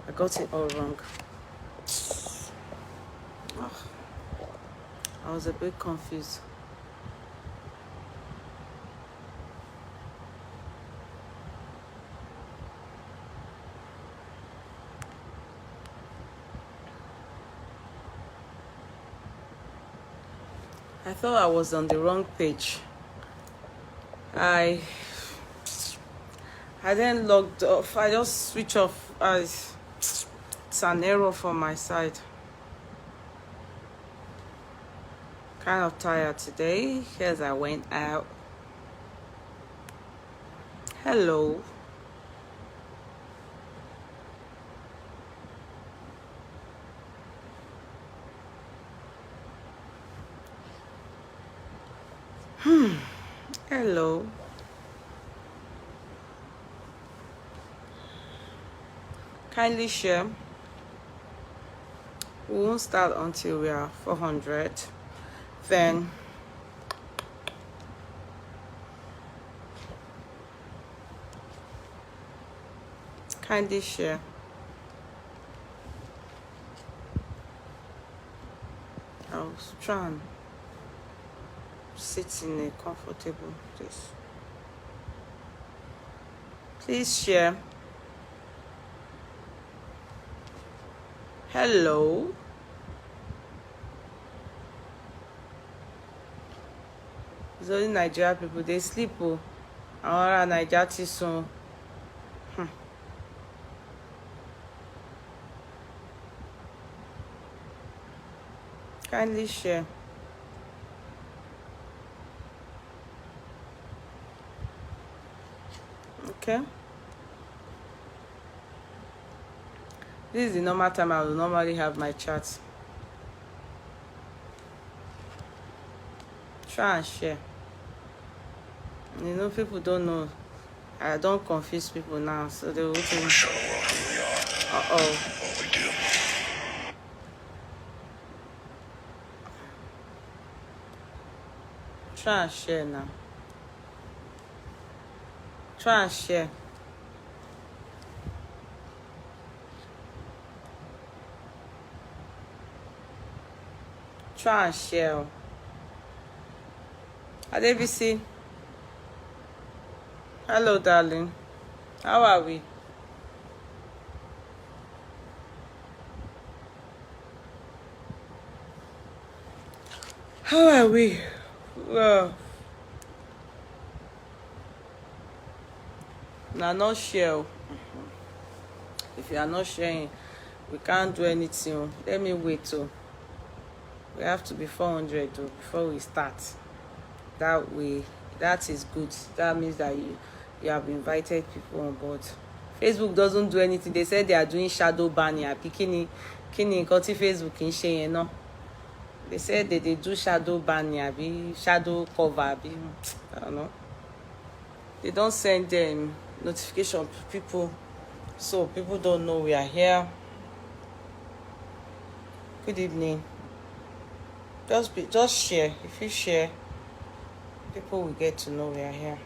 I got it all wrong. I was a bit confused. I thought I was on the wrong page. I then logged off. I just switch off. It's an error from my side. Kind of tired today as I went out. Hello. Hello. Kindly share. We won't start until we are 400. Then kindly share. I'll try and sit in a comfortable place. Please share. Hello. It's only Nigeria people, they sleep. Oh, our Nigeria too soon. Kindly share. Okay. This is the normal time I will normally have my chats. Try and share. You know, people don't know. I don't confuse people now, so they will think. Try and share now. Try and share. Try and share. Adebisi. Hello, darling. How are we? How are we? Well, now not share. If you are not sharing, we can't do anything. Let me wait till we have to be 400 before we start. That way, that is good. That means that you have invited people on board. Facebook doesn't do anything. They said they are doing shadow banning. Kini Facebook in share, no. They said that they do shadow banning, shadow cover, I don't know. They don't send them notification to people, so people don't know we are here. Good evening. Just share. If you share, people will get to know we are here.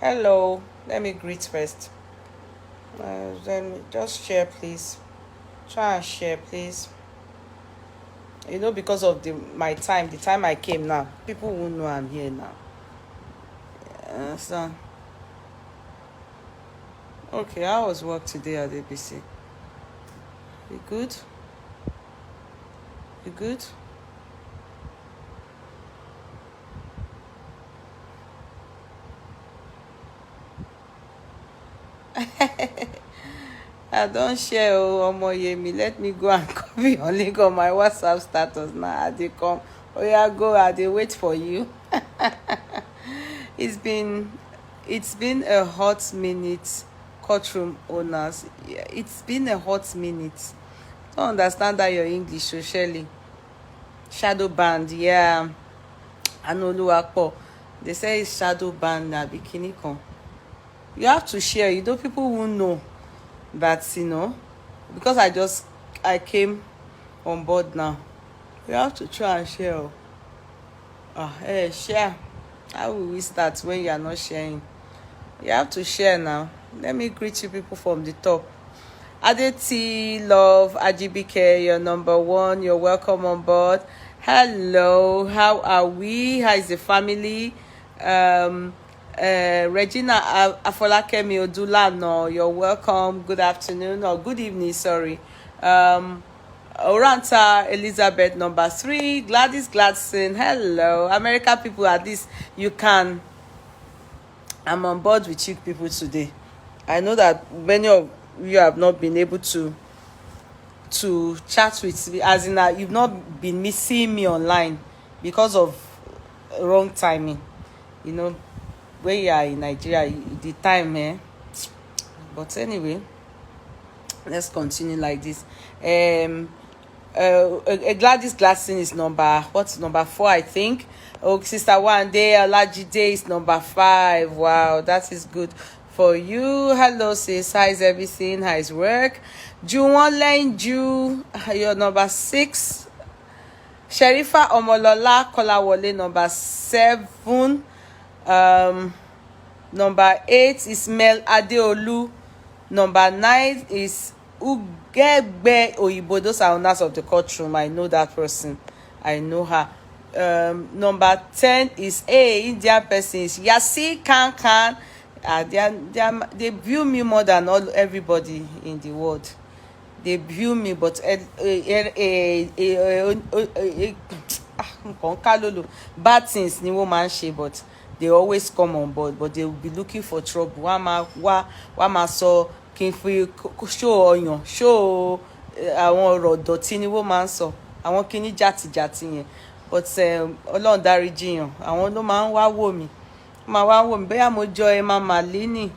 Hello. Let me greet first. Then just share, please. Try and share, please. You know, because of the time I came now, people won't know I'm here now. So okay, how was work today at ABC? You good? You good? I don't share. Oh, Omoyemi, let me go and copy your link on my WhatsApp status now. I dey come. Oh yeah, go. I dey wait for you. It's been a hot minute, courtroom owners. Yeah, it's been a hot minute. Don't understand that your English, so Shirley. Shadow band, yeah. Anoluwapo. They say it's shadow band na bikini con. You have to share. You know, people won't know that, you know, because I came on board now. You have to try and share. Share. How will we start when you are not sharing? You have to share now. Let me greet you people from the top. Adeti, Love, Ajibike, you're number one. You're welcome on board. Hello, how are we? How is the family? Regina Afolakemi Odulano, you're welcome. Good afternoon or good evening, sorry. Oranta Elizabeth, number 3. Gladys Gladson, hello. America people, at least you can. I'm on board with you people today. I know that many of you have not been able to chat with me, as in that you've not been missing me online because of wrong timing. You know, when you are in Nigeria, the time, but anyway, let's continue like this. Gladys Glasson is number 4, I think. Oh, Sister Wande Olajide is number 5. Wow, that is good for you. Hello, sis. How is everything? How is work? Juwonlenju, you're number 6. Sherifa Omolola Kolawole, number 7. Number 8 is Mel Adeolu. Number 9 is Ugegbe Oyibo. Those are owners of the courtroom. I know that person. I know her. Number 10 is Indian person is Yasi Kankan. They view me more than everybody in the world. They view me, but bad things ni wọ́n máa ń ṣe, but they always come on board, but they will be looking for trouble. Wá máa sọ kí n fi show ọyàn, show àwọn ọ̀rọ̀ dọ̀tí ni wọ́n máa ń sọ, àwọn kíní jàtìjàtì yẹn. But Ọlọ́run dáríjì yàn, àwọn ló máa ń wá wò mí. Máa wá wò mí bóyá mo jọ Emma Malini.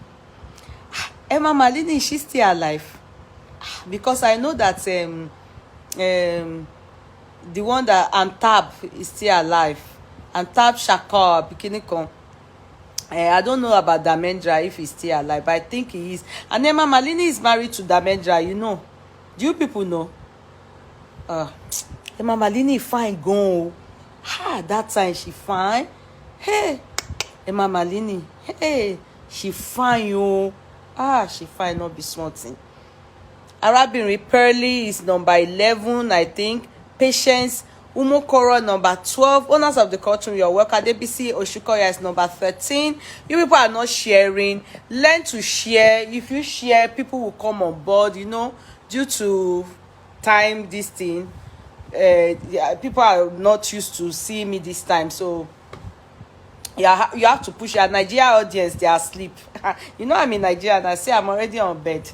Emma Malini, is she still alive? Because I know that the one that Antab is still alive. Antab Shakar Bikini Kon. I don't know about Damendra if he's still alive, but I think he is. And Emma Malini is married to Damendra, you know. Do you people know? Emma Malini fine go. That time she fine. Hey, Emma Malini. Hey, she fine yo. She fine, not be small thing. Arabinrin Pearly is number 11, I think. Patience Umokoro, number 12. Owners of the courtroom, you're welcome. DBC Oshukoya is number 13. You people are not sharing. Learn to share. If you share, people will come on board, you know, due to time, this thing. People are not used to seeing me this time, so yeah, you have to push your Nigeria audience. They are asleep. You know, I'm in Nigeria and I say I'm already on bed.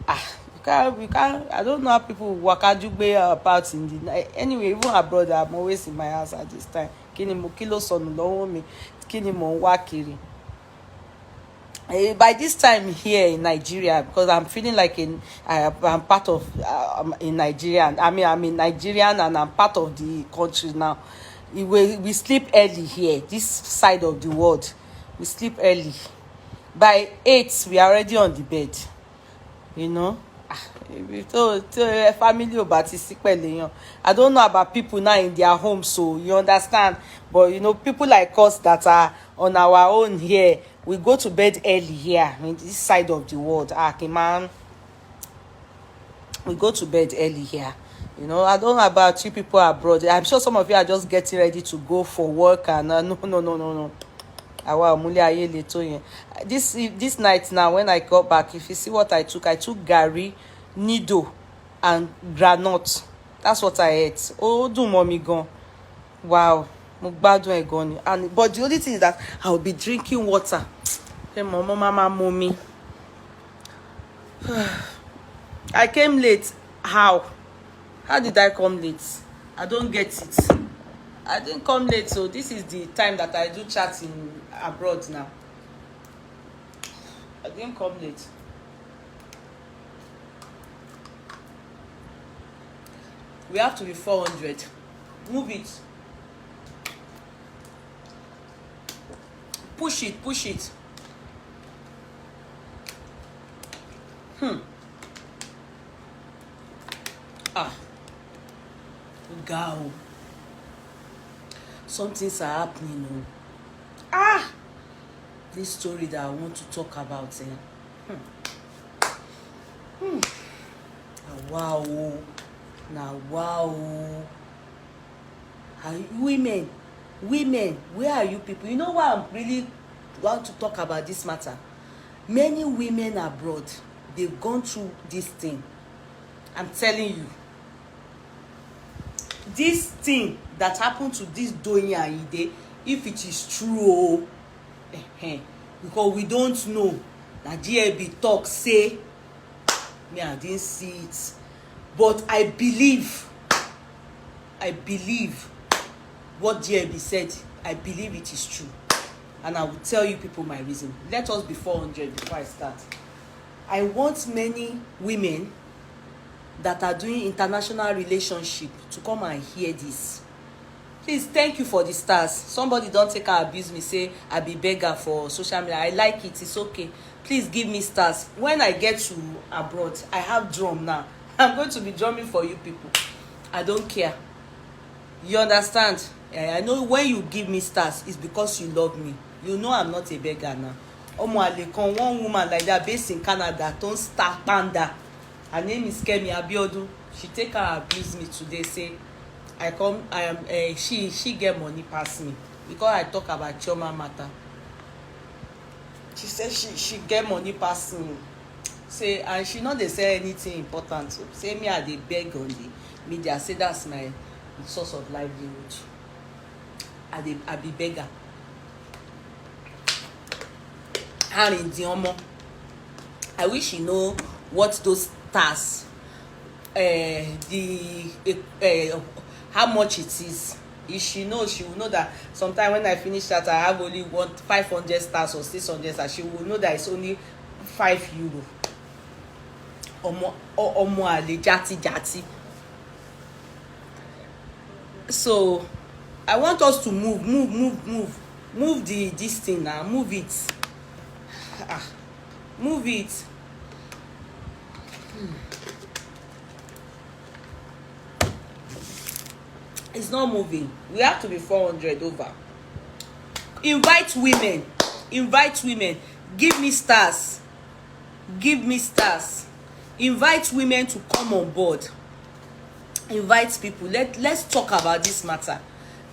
You can't. I don't know how people wakajugbe about in the anyway. Even abroad, I'm always in my house at this time. Kini mo kilo sonu lowo mi, kini mo wa kiri. By this time here in Nigeria, because I'm feeling like I'm part of in Nigeria. I mean, I'm in Nigerian and I'm part of the country now. We sleep early here, this side of the world. We sleep early. By 8, we are already on the bed. You know. Family I don't know about people now in their homes, so you understand. But you know, people like us that are on our own here, we go to bed early here. I mean, this side of the world, man, we go to bed early here. You know, I don't know about you people abroad. I'm sure some of you are just getting ready to go for work and no. This night now, when I got back, if you see what I took Gary, Nido, and granite. That's what I ate. Oh, do mommy gone. Wow. And but the only thing is that I'll be drinking water. Hey, mama, mommy. I came late. How did I come late? I don't get it. I didn't come late, so this is the time that I do chatting abroad now. I didn't come late. We have to be 400. Move it. Push it. Go. Some things are happening. this story that I want to talk about. Wow. Now, wow. Women, where are you people? You know why I'm really want to talk about this matter? Many women abroad, they've gone through this thing. I'm telling you, this thing that happened to this Doyin Ayinde, if it is true, because we don't know. Na GLB talk say, me I didn't see it, but I believe what GLB said. I believe it is true, and I will tell you people my reason. Let us be 400 before I start. I want many women that are doing international relationship to come and hear this. Please, thank you for the stars. Somebody don't take and abuse me, say I be beggar for social media. I like it, it's okay. Please give me stars. When I get to abroad, I have drum now. I'm going to be drumming for you people. I don't care. You understand? I know when you give me stars, it's because you love me. You know I'm not a beggar now. One woman like that based in Canada, don't start panda. Her name is Kemi Abiodun. She take and abuse me today, say she get money pass me because I talk about Chioma matter. She said she get money pass me. Say, and she not dey say anything important. So say me I dey beg on the media. Say that's my source of livelihood. I be beggar. And in the I wish you know what those stars, how much it is. If she knows, she will know that sometime when I finish that I have only 500 stars or 600 stars. She will know that it's only €5. Omo ale jati. So I want us to move this thing now. Move it. Move it. It's not moving. We have to be 400 over. Invite women. Give me stars. Invite women to come on board. Invite people. Let's talk about this matter.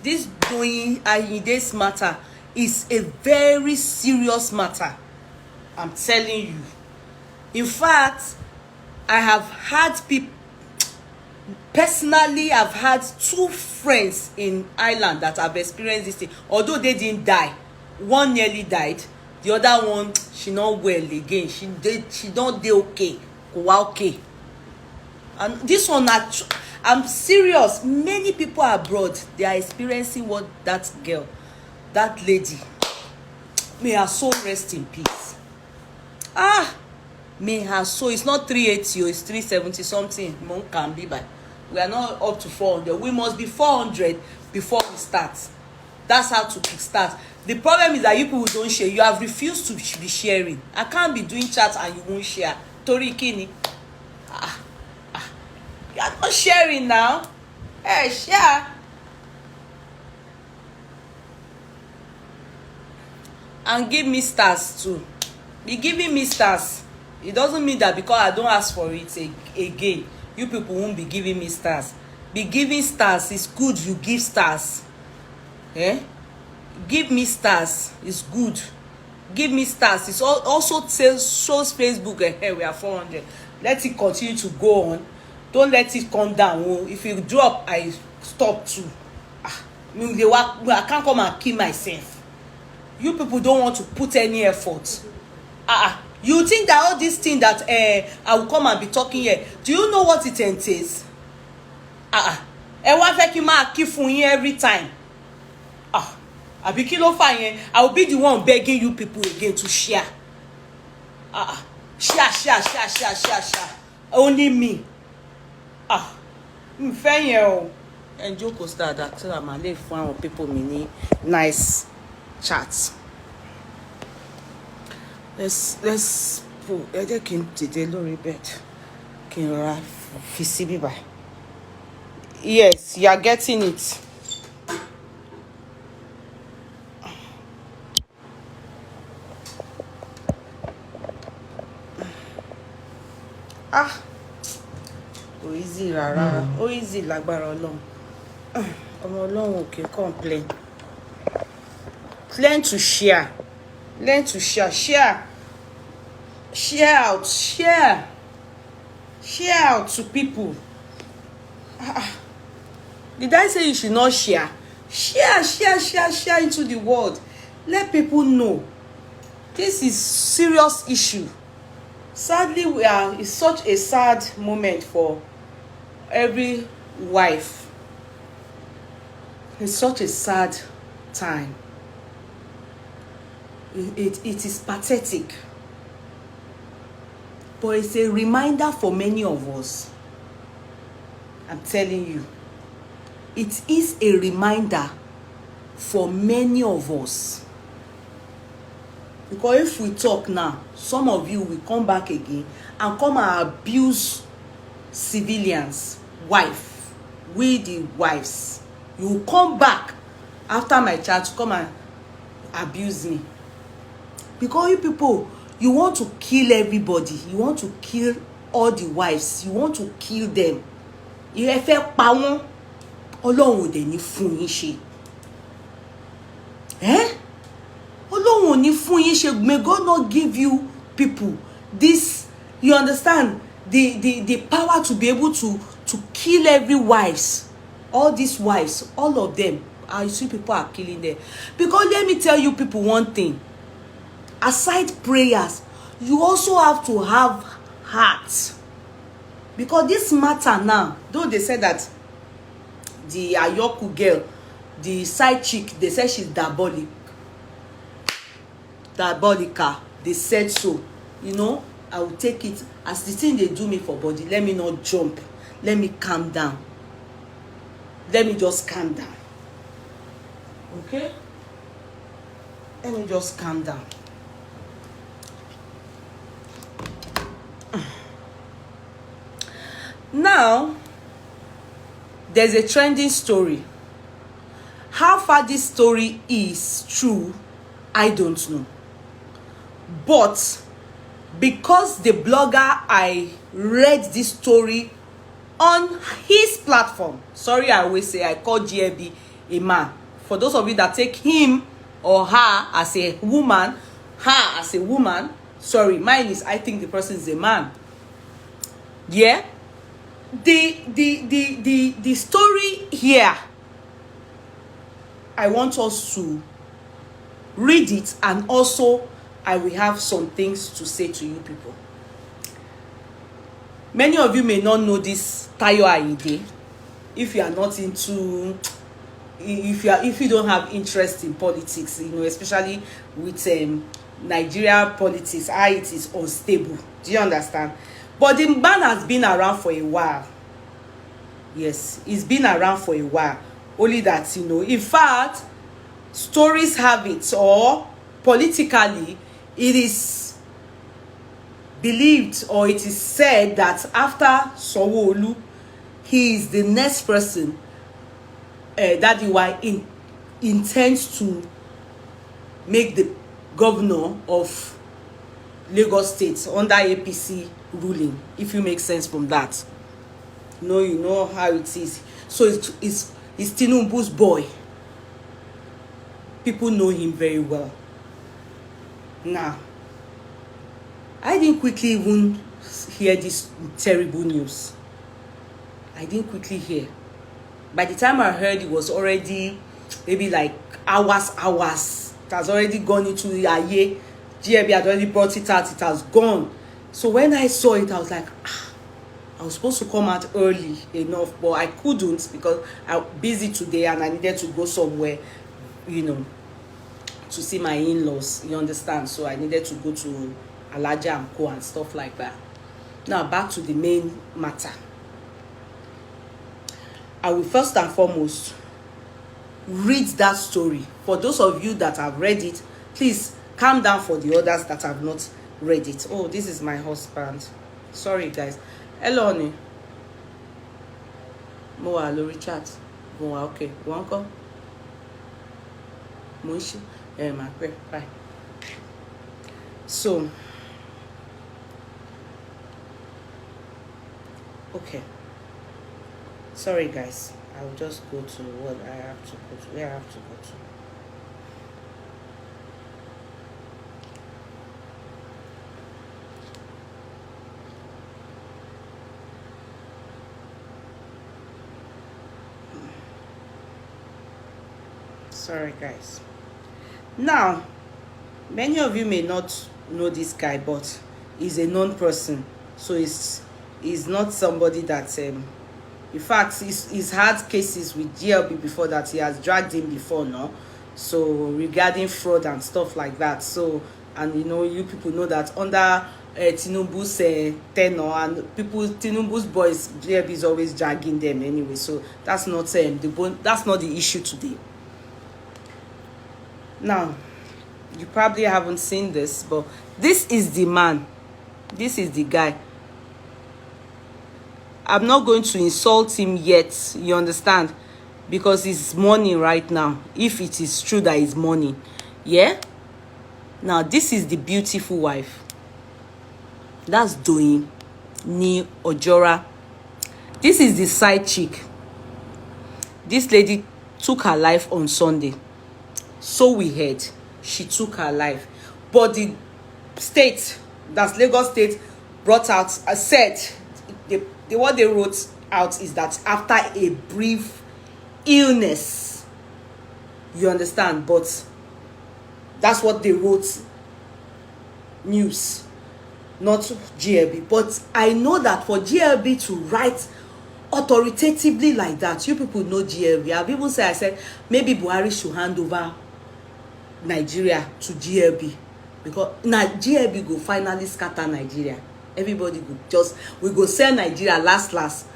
This Doyin Ayinde's matter is a very serious matter. I'm telling you. In fact, I have had people personally. I've had 2 friends in Ireland that have experienced this thing. Although they didn't die, one nearly died. The other one, she not well again. She don't dey okay. Okay. And this one, I'm serious. Many people abroad, they are experiencing what that girl, that lady, may her soul rest in peace. May her soul. It's not 380, it's 370 something. Mon can be by. We are not up to 400. We must be 400 before we start. That's how to kickstart. The problem is that you people don't share. You have refused to be sharing. I can't be doing chat and you won't share. Tori Kini. You are not sharing now. Hey, share. And give me stars too. Be giving me stars. It doesn't mean that because I don't ask for it again, you people won't be giving me stars. Be giving stars. It's good you give stars. Give me stars. It's good. Give me stars. It also shows Facebook. We are 400. Let it continue to go on. Don't let it come down. If you drop, I stop too. I can't come and kill myself. You people don't want to put any effort. You think that all this thing that I will come and be talking here, do you know what it entails? Ẹ wá fẹ́ kí máa kí fún yín every time. Àbí kí ló fà yẹn? I will be the one begging you people again to share. Share. Only me. Fẹ́ yẹn o. Ẹ jókòó dáadáa so that màá lè fún àwọn people mi ní nice chat. Let's put. Ẹ jẹ́ kí n dìde lórí bed. Kí n rọra fi síbí báyìí. Yes, you are getting it. Ah, ó easy rárá. Ó easy lágbára Ọlọ́run. Ọmọ Ọlọ́run ò kì í complain. Learn to share. Learn to share. Share out. Share out to people. Did I say you should not share? Share into the world. Let people know. This is serious issue. Sadly, it's such a sad moment for every wife. It's such a sad time. It is pathetic. But it's a reminder for many of us. I'm telling you. It is a reminder for many of us. Because if we talk now, some of you will come back again and come and abuse civilians, wife, we the wives. You will come back after my chat to come and abuse me. Because you people, you want to kill everybody. You want to kill all the wives. You want to kill them. You fẹ́ pa wọ́n. Ọlọ́run ò dẹ̀ ní fún yín ṣe. Ọlọ́run ò ní fún yín ṣe. May God not give you people this, you understand, the power to be able to kill every wives. All these wives, all of them, I see people are killing them. Because let me tell you people one thing. Aside prayers, you also have to have heart. Because this matter now, though they said that the Ayoku girl, the side chick, they said she's diabolical. They said so. You know, I will take it as the thing they do me for body. Let me not jump. Let me calm down. Let me just calm down. Okay? Let me just calm down. Now, there's a trending story. How far this story is true, I don't know. But because the blogger I read this story on his platform, sorry, I always say I call GLB a man. For those of you that take him or her as a woman, her as a woman, sorry, mine is I think the person is a man. Yeah. The story here, I want us to read it, and also I will have some things to say to you people. Many of you may not know this Doyin Ayinde. If you are not into, if you don't have interest in politics, you know, especially with Nigeria politics, how it is unstable. Do you understand? But the man has been around for a while. Yes, he's been around for a while. Only that, you know, in fact, stories have it, or politically, it is believed or it is said that after Sanwo-Olu, he is the next person that the intends to make the governor of Lagos State under APC ruling, if you make sense from that. No, you know how it is. So it's Tinubu's boy. People know him very well. Now, I didn't quickly even hear this terrible news. I didn't quickly hear. By the time I heard, it was already maybe like hours. It has already gone into the aye. GLB had already brought it out. It has gone. So when I saw it, I was like, I was supposed to come out early enough, but I couldn't because I'm busy today and I needed to go somewhere, you know, to see my in-laws. You understand? So I needed to go to Alaja and Co and stuff like that. Now back to the main matter. I will first and foremost read that story. For those of you that have read it, please calm down for the others that have not read it. Oh, this is my husband. Sorry, guys. Hello, honey. Mo wà lórí chat. Mo wà okay. Wọ́n kọ́. Mo ń ṣe. My prayer. Bye. So, Okay, sorry guys, I'll just go to what I have to go to, where I have to go to. Sorry guys. Now, many of you may not know this guy, but he's a known person, so he's not somebody that in fact he's had cases with GLB before, that he has dragged him before, no, so regarding fraud and stuff like that. So, and you know, you people know that under Tinubu's tenure, and Tinubu's boys, GLB is always dragging them anyway, so that's not that's not the issue today. Now, you probably haven't seen this, but this is the man, this is the guy. I'm not going to insult him yet, you understand, because it's morning right now, if it is true that it's morning. Yeah, now this is the beautiful wife, that's Doyin Ojora. This is the side chick. This lady took her life on Sunday, so we heard she took her life, but the state, that's Lagos State, brought out, said what they wrote out is that after a brief illness, you understand, but that's what they wrote, news, not GLB. But I know that for GLB to write authoritatively like that, you people know GLB. I've even said, I said maybe Buhari should hand over Nigeria to GLB, because now GLB go finally scatter Nigeria. Everybody go just, we go sell Nigeria last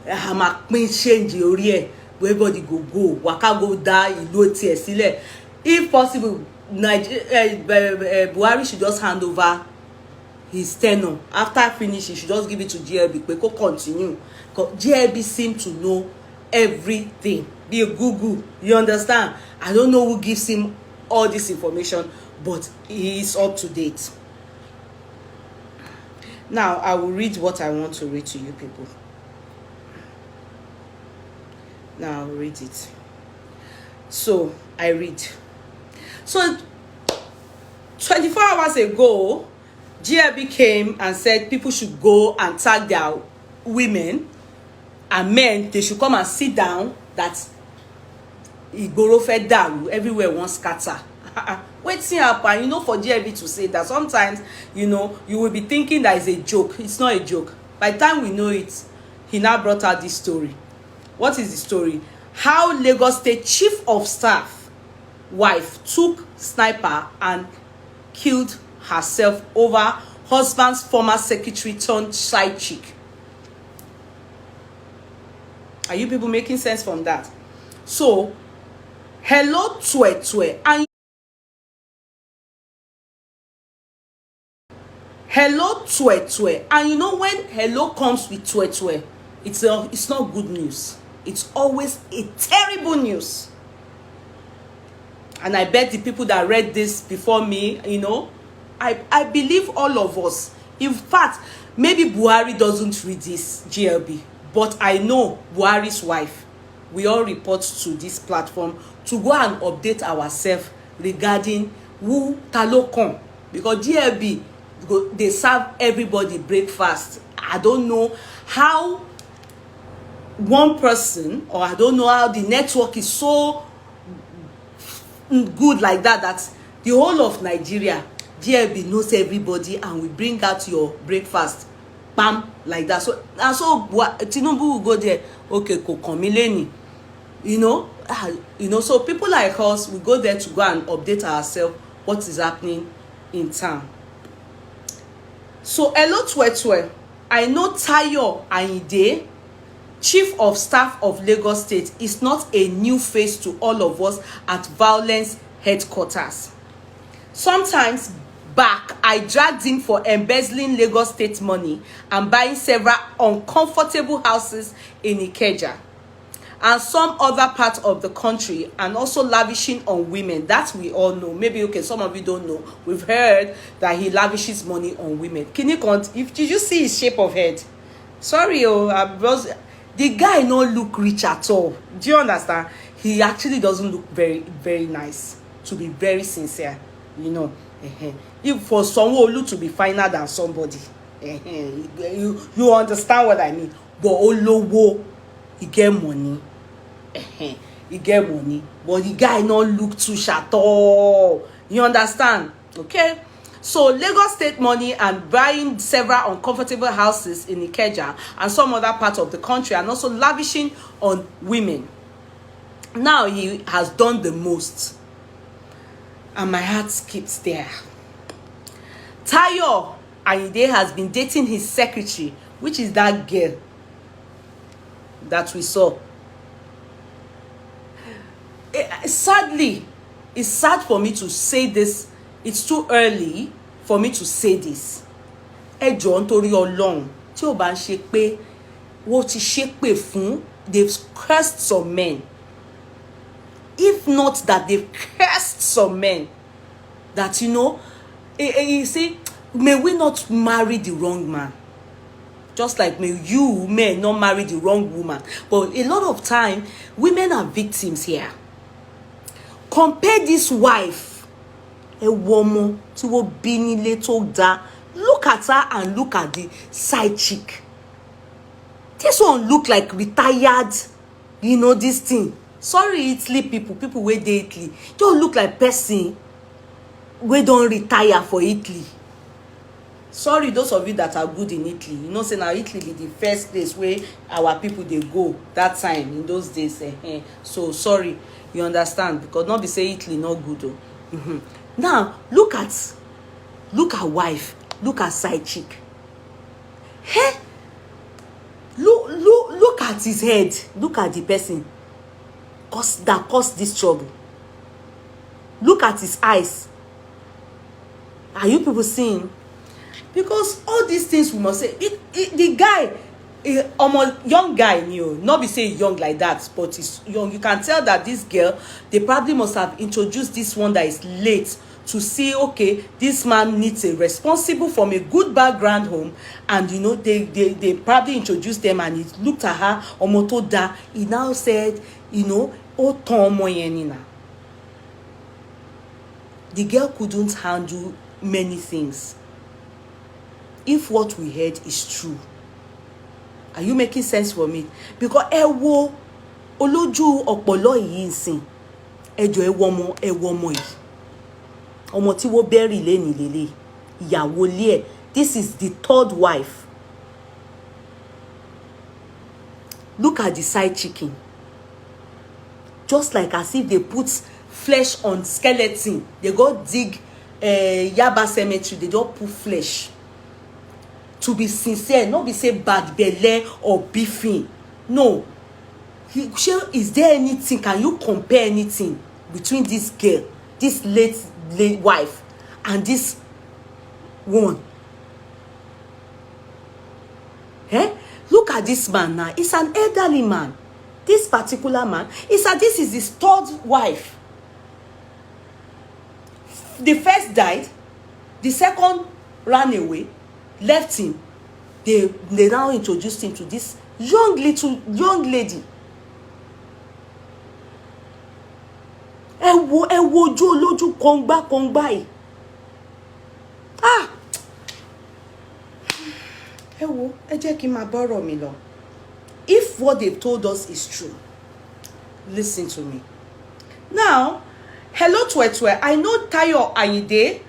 hama pin change ori e, everybody go waka go die ìlú tie sílẹ̀. If possible, Buhari should just hand over his tenure. After finish, he should just give it to GLB pé kó continue, because GLB seem to know everything, be a Google, you understand. I don't know who gives him all this information, but he is up to date. Now, I will read what I want to read to you people. Now, I'll read it. So, I read. So, 24 hours ago, GLB came and said people should go and tag their women and men. They should come and sit down, that Igboro fẹ́ dàrú, everywhere wants scatter. Wetin happen? You know, for GLB to say that, sometimes, you know, you will be thinking that is a joke. It's not a joke. By the time we know it, he now brought out this story. What is the story? How Lagos State Chief of Staff wife took sniper and killed herself over husband's former secretary turned side chick. Are you people making sense from that? So, hello Twe, and hello Twe, and you know, when hello comes with Twe, it's not good news. It's always a terrible news. And I bet the people that read this before me, you know, I believe all of us. In fact, maybe Buhari doesn't read this GLB, but I know Buhari's wife, we all report to this platform to go and update ourselves regarding who Talokon, because GLB, they serve everybody breakfast. I don't know how one person, or I don't know how the network is so good like that the whole of Nigeria, GLB knows everybody, and we bring out your breakfast bam like that. So Tinubu will go there, okay, Kokomileni, you know, so people like us, we go there to go and update ourselves what is happening in town. So hello Twe, I know Doyin Ayinde, Chief of Staff of Lagos State, is not a new face to all of us at violence headquarters. Sometimes back, I dragged him for embezzling Lagos State money and buying several uncomfortable houses in Ikeja and some other parts of the country, and also lavishing on women. That we all know. Maybe, okay, some of you don't know. We've heard that he lavishes money on women. Did you see his shape of head? Sorry, the guy no look rich at all. Do you understand? He actually doesn't look very, very nice, to be very sincere, you know. If for someone to be finer than somebody, you understand what I mean. But Olowo, he get money. He get money, but the guy no look too at all. You understand? Okay. So Lagos State money and buying several uncomfortable houses in Ikeja and some other parts of the country, and also lavishing on women. Now he has done the most, and my heart skips there. Tayo Ayinde has been dating his secretary, which is that girl that we saw. Sadly, it's sad for me to say this. It's too early for me to say this. Ẹ jọ̀ọ́ nítorí Ọlọ́run, tí ó bá ń ṣe pé wọ́n ti ṣépè fún, they've cursed some men. If not that they've cursed some men, that you see, may we not marry the wrong man. Just like may you may not marry the wrong woman. But a lot of time, women are victims here. Compare this wife, a woman, to a bini little da. Look at her and look at the side chick. This one look like retired, this thing. Sorry, Italy people wey dey Italy. Don't look like person wey don retire for Italy. Sorry, those of you that are good in Italy. You know, say now Italy be the first place where our people they go that time in those days. So sorry, you understand, because not be say Italy not good. Now look at wife, look at side chick. Hey, look at his head, look at the person that caused this trouble. Look at his eyes. Are you people seeing? Because all these things we must say, the guy, young guy, not be say young like that, but he's young. You can tell that this girl, they probably must have introduced this one that is late to see, okay, this man needs a responsible from a good background home, and they probably introduced them, and he looked at her, omotoda. He now said, oh Tomo Yenina. The girl couldn't handle many things. If what we heard is true, are you making sense for me? Because oloju opolo yi nsin, ejo ewo ọmọ yìí, ọmọ tí wo bury leni lele, ìyàwó lé ẹ̀. This is the third wife. Look at the side chicken. Just like as if they put flesh on skeleton. They go dig Yaba cemetery, they don't put flesh. To be sincere, not be say bad belle or beefing. No. Is there anything? Can you compare anything between this girl, this late wife, and this one? Look at this man now. It's an elderly man. This particular man, this is his third wife. The first died, the second ran away, left him. They now introduced him to this young lady. Ẹ wojú olójú kongba yìí. Ẹ jẹ́ kí n máa bọ́rọ̀ mi lọ. If what they've told us is true, listen to me. Now, hello Twetwe. I know Tayo Ayinde,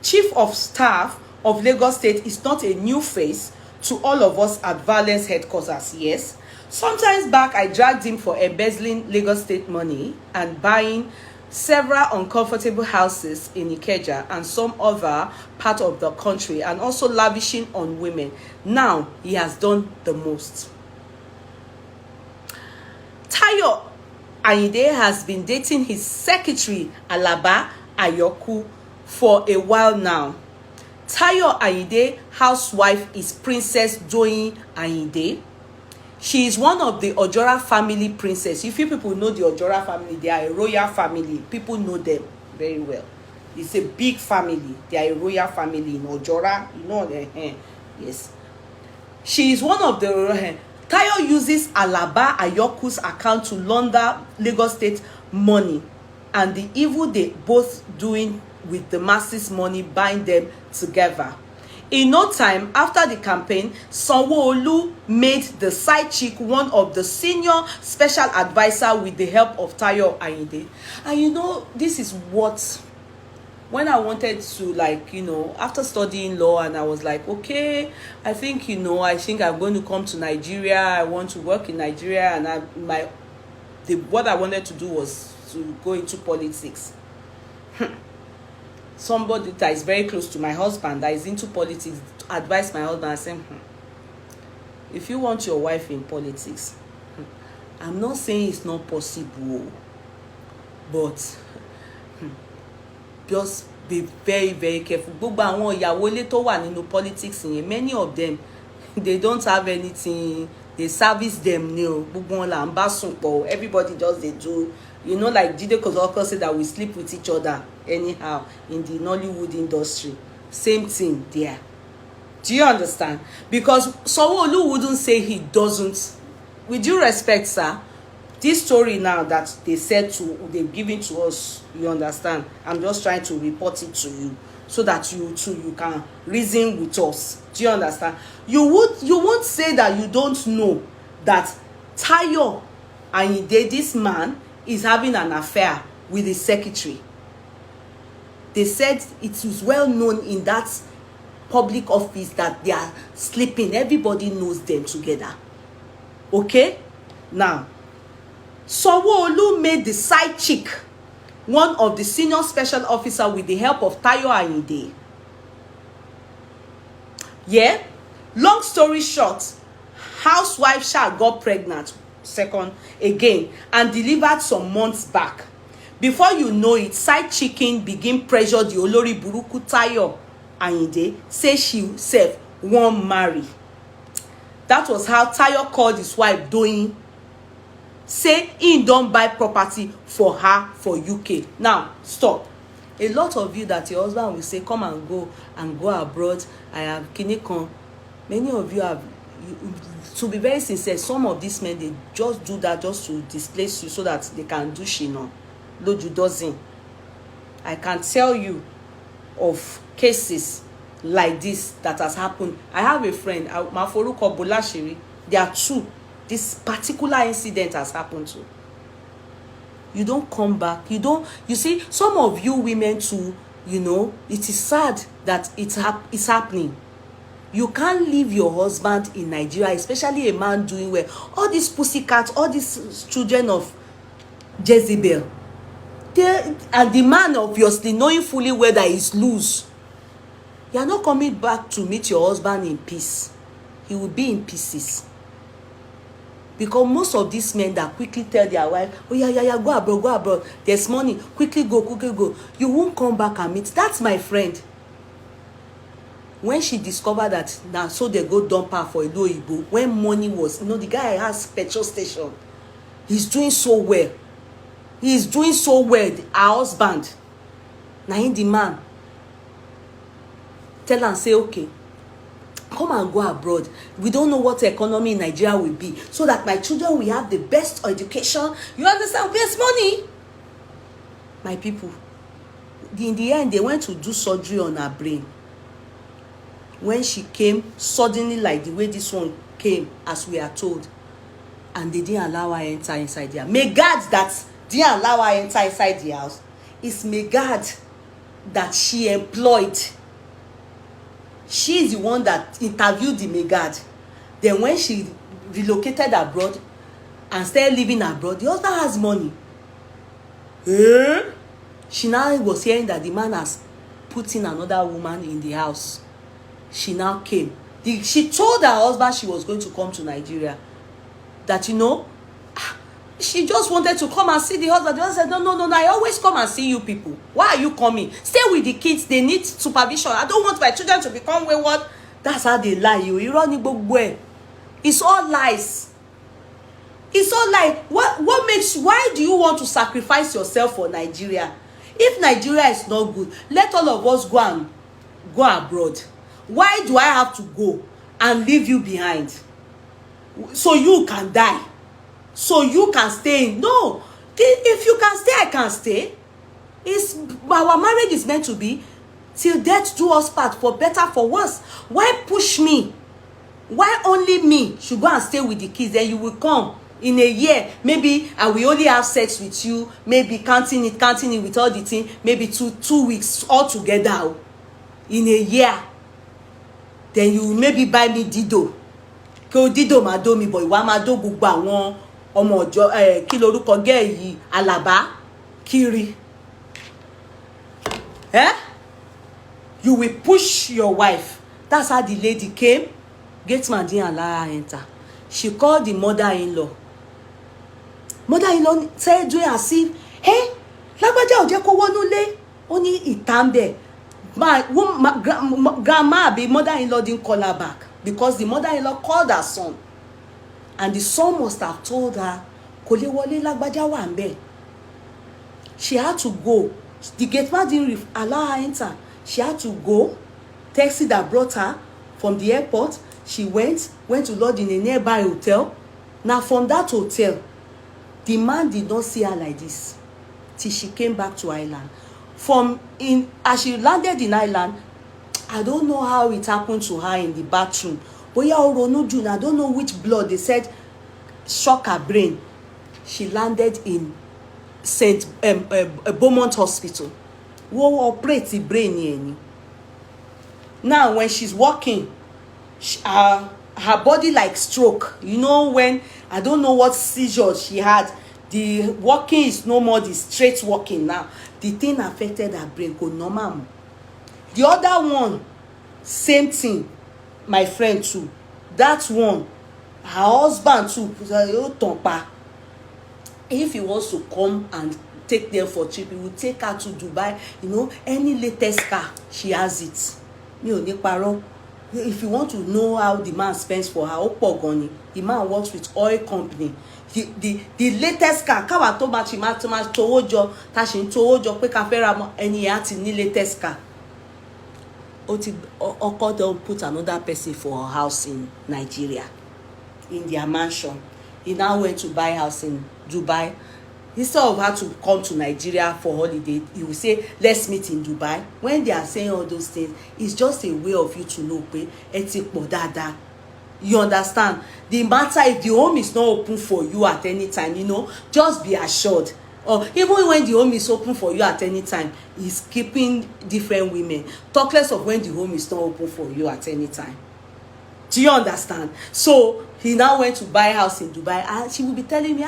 Chief of Staff of Lagos State, is not a new face to all of us at Violence Headquarters, yes. Sometimes back, I dragged him for embezzling Lagos State money and buying several uncomfortable houses in Ikeja and some other part of the country, and also lavishing on women. Now, he has done the most. Tayo Ayinde has been dating his secretary, Alaba Ayoku, for a while now. Tayo Ayinde, housewife, is Princess Doyin Ayinde. She is one of the Ojora family princess. If you people know the Ojora family, they are a royal family. People know them very well. It's a big family. They are a royal family in Ojora. You know them. Yes. She is one of the Tayo uses Alaba Ayoku's account to launder Lagos State money, and the evil they both doing with the masses money bind them together. In no time after the campaign, Sanwo-Olu made the side chick one of the senior special advisor with the help of Tayo Ayinde. And you know, this is what, when I wanted to, like, you know, after studying law, and I was like, okay, I think, you know, I think I'm going to come to Nigeria. I want to work in Nigeria, and what I wanted to do was to go into politics. Somebody that is very close to my husband, that is into politics, advised my husband and said, if you want your wife in politics, I'm not saying it's not possible, but just be very, very careful. Gbogbo àwọn ìyàwó ilé tó wà nínú politics yẹn, many of them, they don't have anything, they service them new. Gbogbo wọn là ń bá sùn pọ̀, everybody just they do, you know, like Jide Kozoko said that we sleep with each other anyhow in the Nollywood industry. Same thing there. Do you understand? Because Sanwo-Olu wouldn't say he doesn't. With due respect, sir, this story now that they've given to us, you understand? I'm just trying to report it to you so that you too, you can reason with us. Do you understand? You won't say that you don't know that Tayo Ayinde, this man, is having an affair with his secretary. They said it is well known in that public office that they are sleeping. Everybody knows them together. Okay? Now, Sanwo-Olu made the side chick one of the senior special officer with the help of Tayo Ayinde. Yeah? Long story short, housewife Sha got pregnant second again and delivered some months back. Before you know it, side chicken begin pressure the Olori Buruku Tayo Ayinde, say she self won't marry. That was how Tayo called his wife Doyin, say he don't buy property for her for UK. Now, stop. A lot of you that your husband will say, come and go abroad. I have kinikon. Many of you have, to be very sincere, some of these men, they just do that just to displace you so that they can do shino. Loju doesn't. I can tell you of cases like this that has happened. I have a friend, Maforuko Bolashiri. There are two. This particular incident has happened to. You don't come back. You see, some of you women too, you know, it is sad that it's happening. You can't leave your husband in Nigeria, especially a man doing well. All these pussycats, all these children of Jezebel. And the man, obviously, knowing fully well that he's loose. You are not coming back to meet your husband in peace. He will be in pieces. Because most of these men that quickly tell their wife, oh yeah, go abroad, there's money, quickly go. You won't come back and meet. That's my friend. When she discovered that now, so they go dump her for Ilu Oyibo, when money was, you know, the guy has petrol station. He's doing so well. He's doing so well. Her husband, now in the man, tell and say, okay, come and go abroad. We don't know what the economy in Nigeria will be, so that my children will have the best education. You understand? There's money. My people, in the end, they went to do surgery on her brain. When she came, suddenly, like the way this one came, as we are told, and they didn't allow her enter inside there. May God that didn't allow her enter inside the house is may God that she employed. She is the one that interviewed the Megad. Then when she relocated abroad and started living abroad, the husband has money. She now was hearing that the man has put in another woman in the house. She now came. She told her husband she was going to come to Nigeria. That, you know, she just wanted to come and see the husband. The husband said, no, I always come and see you people. Why are you coming? Stay with the kids. They need supervision. I don't want my children to become wayward. That's how they lie. You run book. It's all lies. It's all lies. Why do you want to sacrifice yourself for Nigeria? If Nigeria is not good, let all of us go abroad. Why do I have to go and leave you behind so you can die, so you can stay in. No, if you can stay, I can stay. It's our marriage is meant to be till death do us part, for better for worse. Why push me? Why only me should go and stay with the kids? Then you will come in a year, maybe I will only have sex with you, maybe counting it with all the thing, maybe two weeks all together in a year. Then you maybe buy me dido, kí dido máa dó mi, but ìwà máa dó gbogbo àwọn ọmọ ọjọ́ kí lorúkọ gẹ́ yìí Alaba kiri. You will push your wife. That's how the lady came. Gateman didn't allow her enter. She called the mother-in-law. Mother-in-law said, doing as if, hey, lágbájá ò jẹ́ kó wọnú ilé. Ó ní ìtàn ńbẹ̀. Grandma, the mother-in-law didn't call her back because the mother-in-law called her son. And the son must have told her, kò lè wọlé, lágbájá wà ńbẹ̀. She had to go. The gateman didn't allow her enter. She had to go. Taxi that brought her from the airport. She went to lodge in a nearby hotel. Now from that hotel, the man did not see her like this till she came back to Ireland. As she landed in Ireland, I don't know how it happened to her in the bathroom. But I don't know which blood they said shock her brain. She landed in St. Beaumont Hospital. Who operate the brain here. Now when she's walking, her body like stroke. You know, when I don't know what seizure she had, the walking is no more the straight walking now. The thing affected her brain, go normal. The other one, same thing. My friend too. That one, her husband too. If he wants to come and take them for trip, he will take her to Dubai. You know, any latest car, she has it. If you want to know how the man spends for her, the man works with oil company. The latest car, tó bá ti máa tówó jọ, tá ṣe ń tówó jọ pé ká fẹ́ ra mọ́, ẹni yẹn á ti ní latest car. Ọkọ don put another person for her house in Nigeria, in their mansion. He now went to buy house in Dubai. Instead of her to come to Nigeria for holiday, he will say, let's meet in Dubai. When they are saying all those things, it's just a way of you to know pé ẹ ti pọ̀ dáadáa. You understand? The matter, if the home is not open for you at any time, you know, just be assured. Or even when the home is open for you at any time, he's keeping different women. Talk less of when the home is not open for you at any time. Do you understand? So he now went to buy a house in Dubai, and she will be telling me,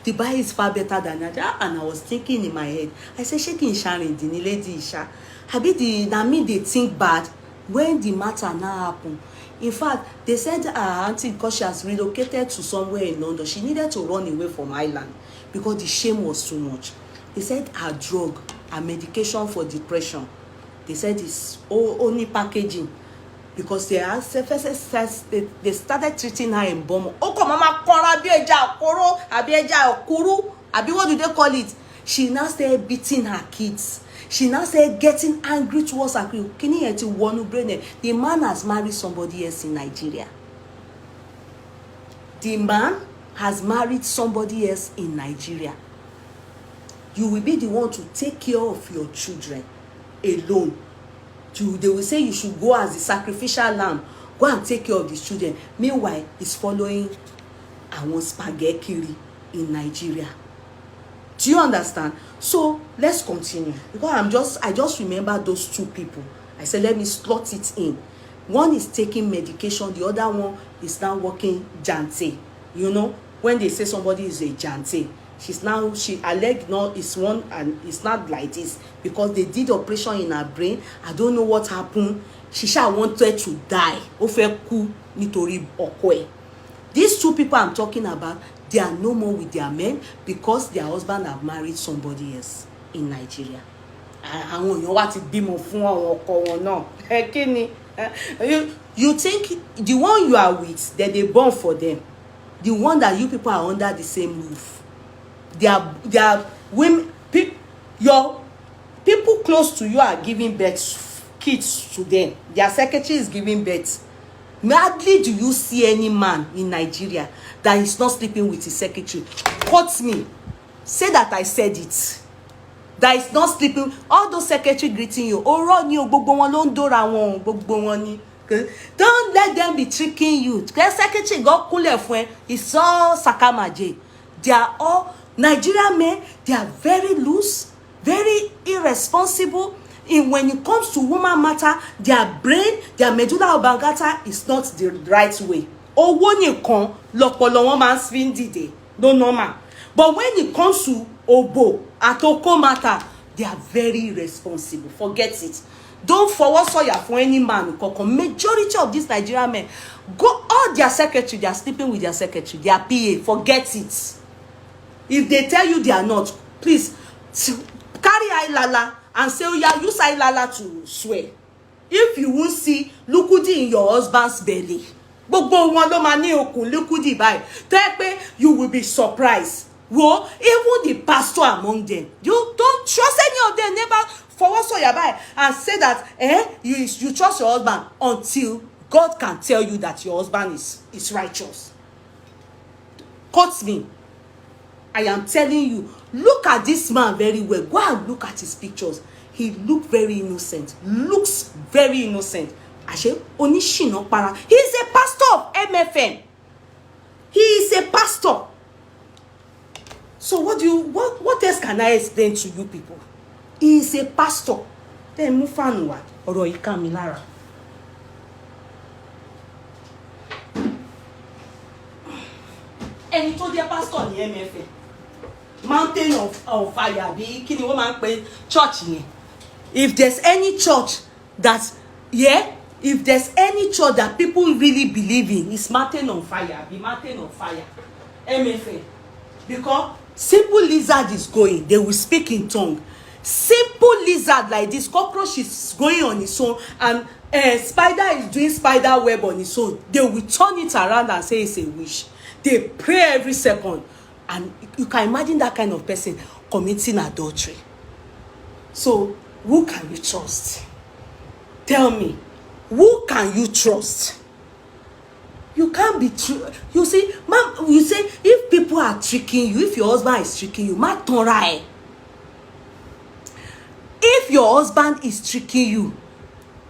Dubai is far better than Nigeria. And I was thinking in my head, I said, shaking Sharon, the lady Isha, they think bad when the matter now happen. In fact, they said her auntie, because she has relocated to somewhere in London, she needed to run away from Ireland because the shame was too much. They said her drug, her medication for depression, they said it's only packaging. Because they started treating her in Bomo. What do they call it? She now started beating her kids. She now started getting angry towards her kids. The man has married somebody else in Nigeria. The man has married somebody else in Nigeria. You will be the one to take care of your children alone. They will say you should go as the sacrificial lamb, go and take care of the children. Meanwhile, he's following àwọn spaghetti in Nigeria. Do you understand? So let's continue, because I just remember those two people. I said, let me slot it in. One is taking medication, the other one is now working jante. You know, when they say somebody is a jante, she alleged no, it's one, and it's not like this because they did operation in her brain. I don't know what happened. She wanted to die. These two people I'm talking about, they are no more with their men because their husband have married somebody else in Nigeria. You think the one you are with, that they born for them, the one that you people are under the same roof, they are women, your people close to you are giving birth kids to them. Their secretary is giving birth. Hardly do you see any man in Nigeria that is not sleeping with his secretary. Quote me. Say that I said it. That is not sleeping. All those secretary greeting you. Oro ni o, gbogbo wọn ló ń dóra wọn, gbogbo wọn ni. Don't let them be tricking you. The secretary go kúnlẹ̀ fún ẹ. It's all sakamaje. They are all Nigerian men. They are very loose, very irresponsible. When it comes to woman matter, their brain, their medulla oblongata is not the right way. Owó nìkan lọ́pọlọ wọn máa ń fi ń dìde. No normal. But when it comes to obo atoko matter, they are very irresponsible. Forget it. Don't forward soya for any man. Majority of these Nigerian men, go all their secretary, they are sleeping with their secretary, their PA. Forget it. If they tell you they are not, please carry eyelala and say, oh yeah, use eyelala to swear. If you won't see lukudi in your husband's belly, gbogbo wọn ló máa ní okùn lukudi báyìí. Tell me, you will be surprised. Well, even the pastor among them, you don't trust any of them. Never forward so your buy and say that you trust your husband until God can tell you that your husband is righteous. Quote me. I am telling you, look at this man very well. Go and look at his pictures. He looked very innocent. Looks very innocent. Ashe onishino para. He is a pastor of MFM. He is a pastor. So what else can I explain to you people? He is a pastor. Then mufanuwa ọ̀rọ̀ yìí ká mi lára. Ẹni tó jẹ́ pastor ní MFM. Mountain of fire bí kí ni wọ́n máa ń pè church yẹn. If there's any church that if there's any church that people really believe in, it's mountain on fire, be mountain on fire. MFM. Because simple lizard is going, they will speak in tongue. Simple lizard like this, cockroach is going on its own, and spider is doing spider web on its own. They will turn it around and say it's a wish. They pray every second, and you can imagine that kind of person committing adultery. So who can you trust? Tell me, who can you trust? You can't be true. You see, ma'am, you say if people are tricking you, if your husband is tricking you, ma tonra. If your husband is tricking you,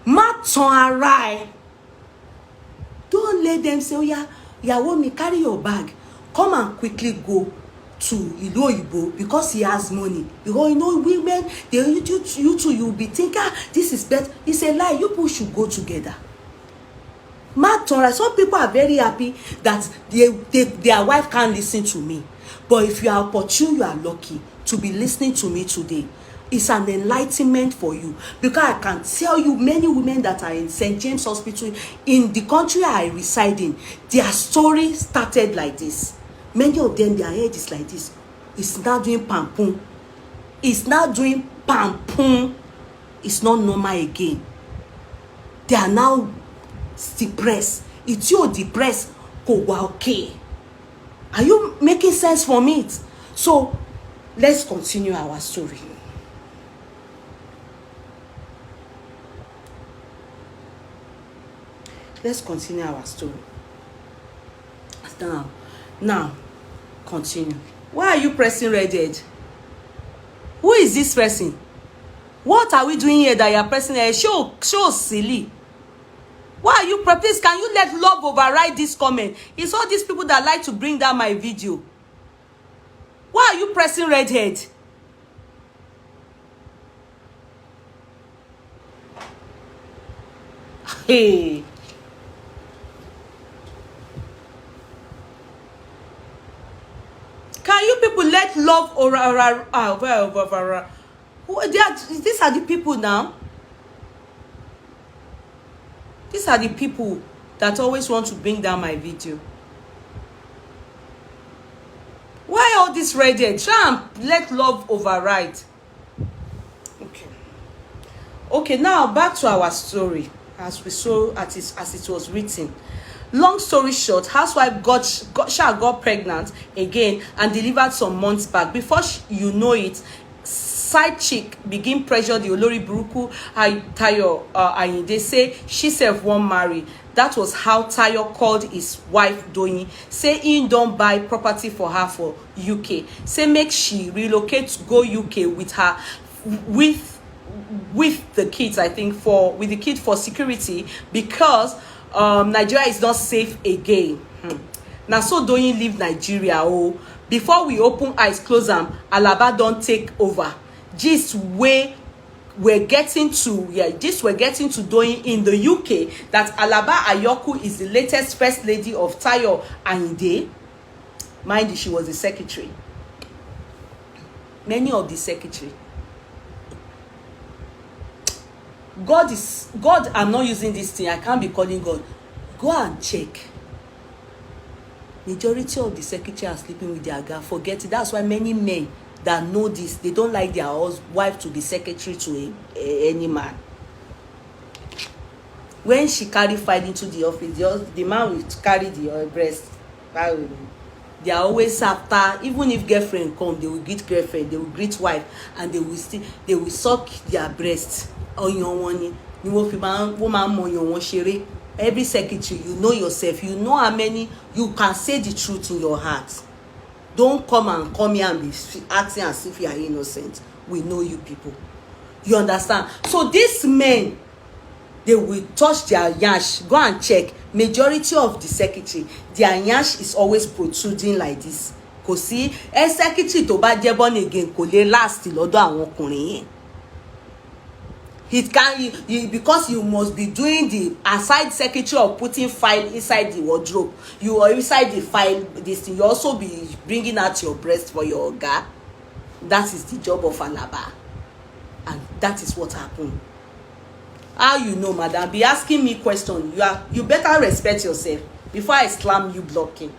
ma tonra. Don't let them say, oh yeah, ìyàwó mi, carry your bag, come and quickly go to Ìlú Òyìnbó because he has money. Because you know women, you two, you'll be thinking, this is better. It's a lie. You people should go together. Some people are very happy that their wife can't listen to me. But if you are opportune, you are lucky to be listening to me today. It's an enlightenment for you. Because I can tell you many women that are in St. James Hospital, in the country I reside in, their story started like this. Many of them, their head is like this. It's now doing pampum. It's now doing pampum. It's not normal again. They are now depressed. It's you depressed. Go okay. Are you making sense for me? So let's continue our story. Let's continue our story. Now, continue. Why are you pressing red head? Who is this person? What are we doing here that you are pressing red head? Show silly. Why are you, please, can you let love override this comment? It's all these people that like to bring down my video. Why are you pressing red head? Hey. Can you people let love these are the people now. These are the people that always want to bring down my video. Why all this red head? Try and let love override. Okay, now back to our story as we saw as it was written. Long story short, housewife got pregnant again and delivered some months back. Before you know it, side chick begin pressure the Olori Buruku Tayo Ayinde, say she sef wan marry. That was how Tayo called his wife Doyin, say he don buy property for her for UK, say make she relocate go UK with her, with the kids, I think, with the kid for security, because Nigeria is not safe again. Now so Doyin leave Nigeria. Oh, before we open eyes close am, Alaba don take over. Gist we're getting to Doyin in the UK, that Alaba Ayoku is the latest first lady of Tayo Ayinde. Mind you, she was the secretary. Many of the secretary. God, I'm not using this thing. I can't be calling God. Go and check. Majority of the secretary are sleeping with their guy. Forget it. That's why many men that know this, they don't like their wife to be secretary to any man. When she carry file into the office, the man will carry the breast. They are always after. Even if girlfriend come, they will greet girlfriend, they will greet wife, and they will suck their breast. Every secretary, you know yourself, you know how many, you can say the truth in your heart. Don't come here and be acting as if you are innocent. We know you people. You understand? So these men, they will touch their yansh. Go and check. Majority of the secretary, their yansh is always protruding like this. Kò sí secretary tó bá jẹ́ born again kò lè last lọ́dọ̀ àwọn ọkùnrin yẹn. It can, because you must be doing the aside secretary of putting file inside the wardrobe, you are inside the file, this thing, you also be bringing out your breast for your oga. That is the job of Alaba, and that is what happened. How you know, madam? Be asking me question. You better respect yourself before I slam you blocking.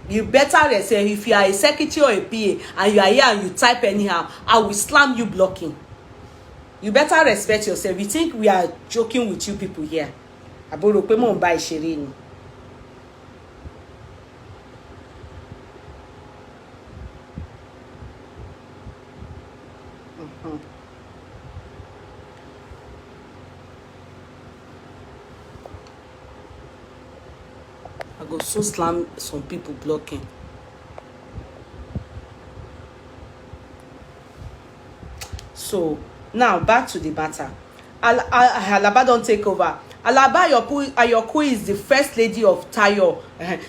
You better respect. If you are a secretary or a PA and you are here and you type anyhow, I will slam you blocking. You better respect yourself. You think we are joking with you people here? Aboro pe mo nba ìṣeré ni. I go so slam some people blocking. So now back to the matter. Alaba don't take over. Alaba Ayoku is the first lady of Tayo.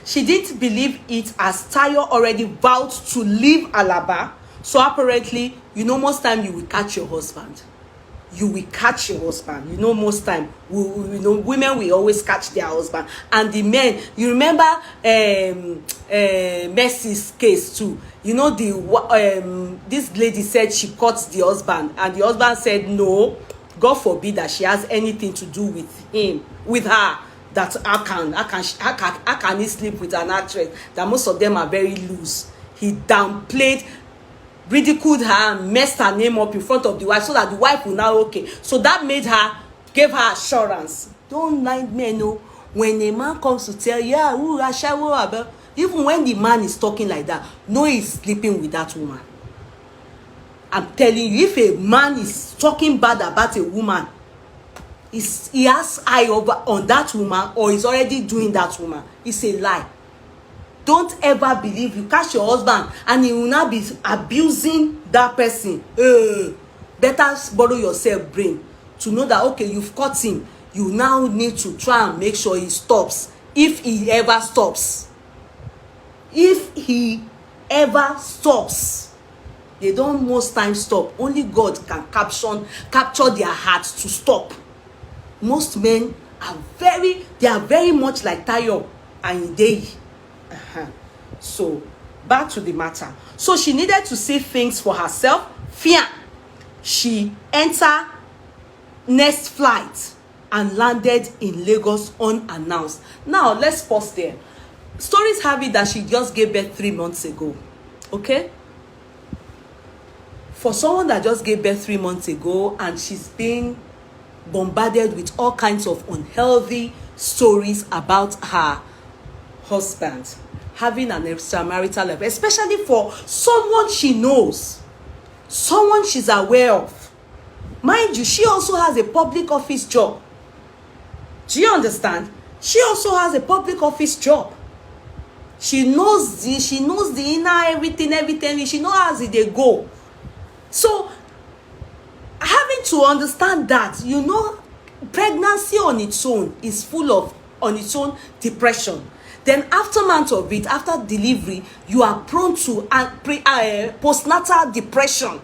She didn't believe it, as Tayo already vowed to leave Alaba. So apparently, you know, most time you will catch your husband. You will catch your husband. You know, most time, women will always catch their husband. And the men, you remember Mercy's case too. You know, this lady said she caught the husband, and the husband said no, God forbid that she has anything to do with her. That how can he sleep with an actress? That most of them are very loose. He downplayed, ridiculed her, and messed her name up in front of the wife, so that the wife will now okay. So that gave her assurance. Don't mind men, no. When a man comes to tell you, yeah, even when the man is talking like that, no, he's sleeping with that woman. I'm telling you, if a man is talking bad about a woman, he has eye over on that woman, or he's already doing that woman, it's a lie. Don't ever believe you catch your husband and he will not be abusing that person. Better borrow yourself brain to know that, okay, you've caught him. You now need to try and make sure he stops. If he ever stops. If he ever stops. They don't most times stop. Only God can capture their hearts to stop. Most men are very much like Tayo Ayinde. So back to the matter. So she needed to see things for herself. Fear. She entered next flight and landed in Lagos unannounced. Now let's pause there. Stories have it that she just gave birth 3 months ago. Okay? For someone that just gave birth 3 months ago and she's been bombarded with all kinds of unhealthy stories about her husband having an extramarital life, especially for someone she knows. someone she's aware of. Mind you, she also has a public office job. Do you understand? She also has a public office job. She knows the inner everything. She knows how they go. So having to understand that, pregnancy on its own is full of depression. Then aftermath of it, after delivery, you are prone to postnatal depression.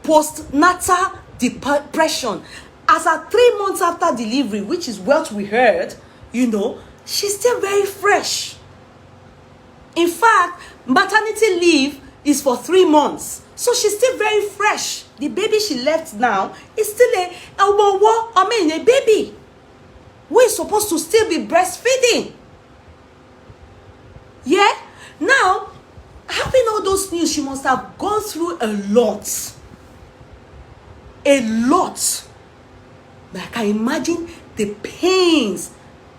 Postnatal depression. As at 3 months after delivery, which is what we heard, she's still very fresh. In fact, maternity leave is for 3 months. So she's still very fresh. The baby she left now is still a baby who is supposed to still be breastfeeding. Yeah? Now, having all those news, she must have gone through a lot. A lot. But I can imagine the pains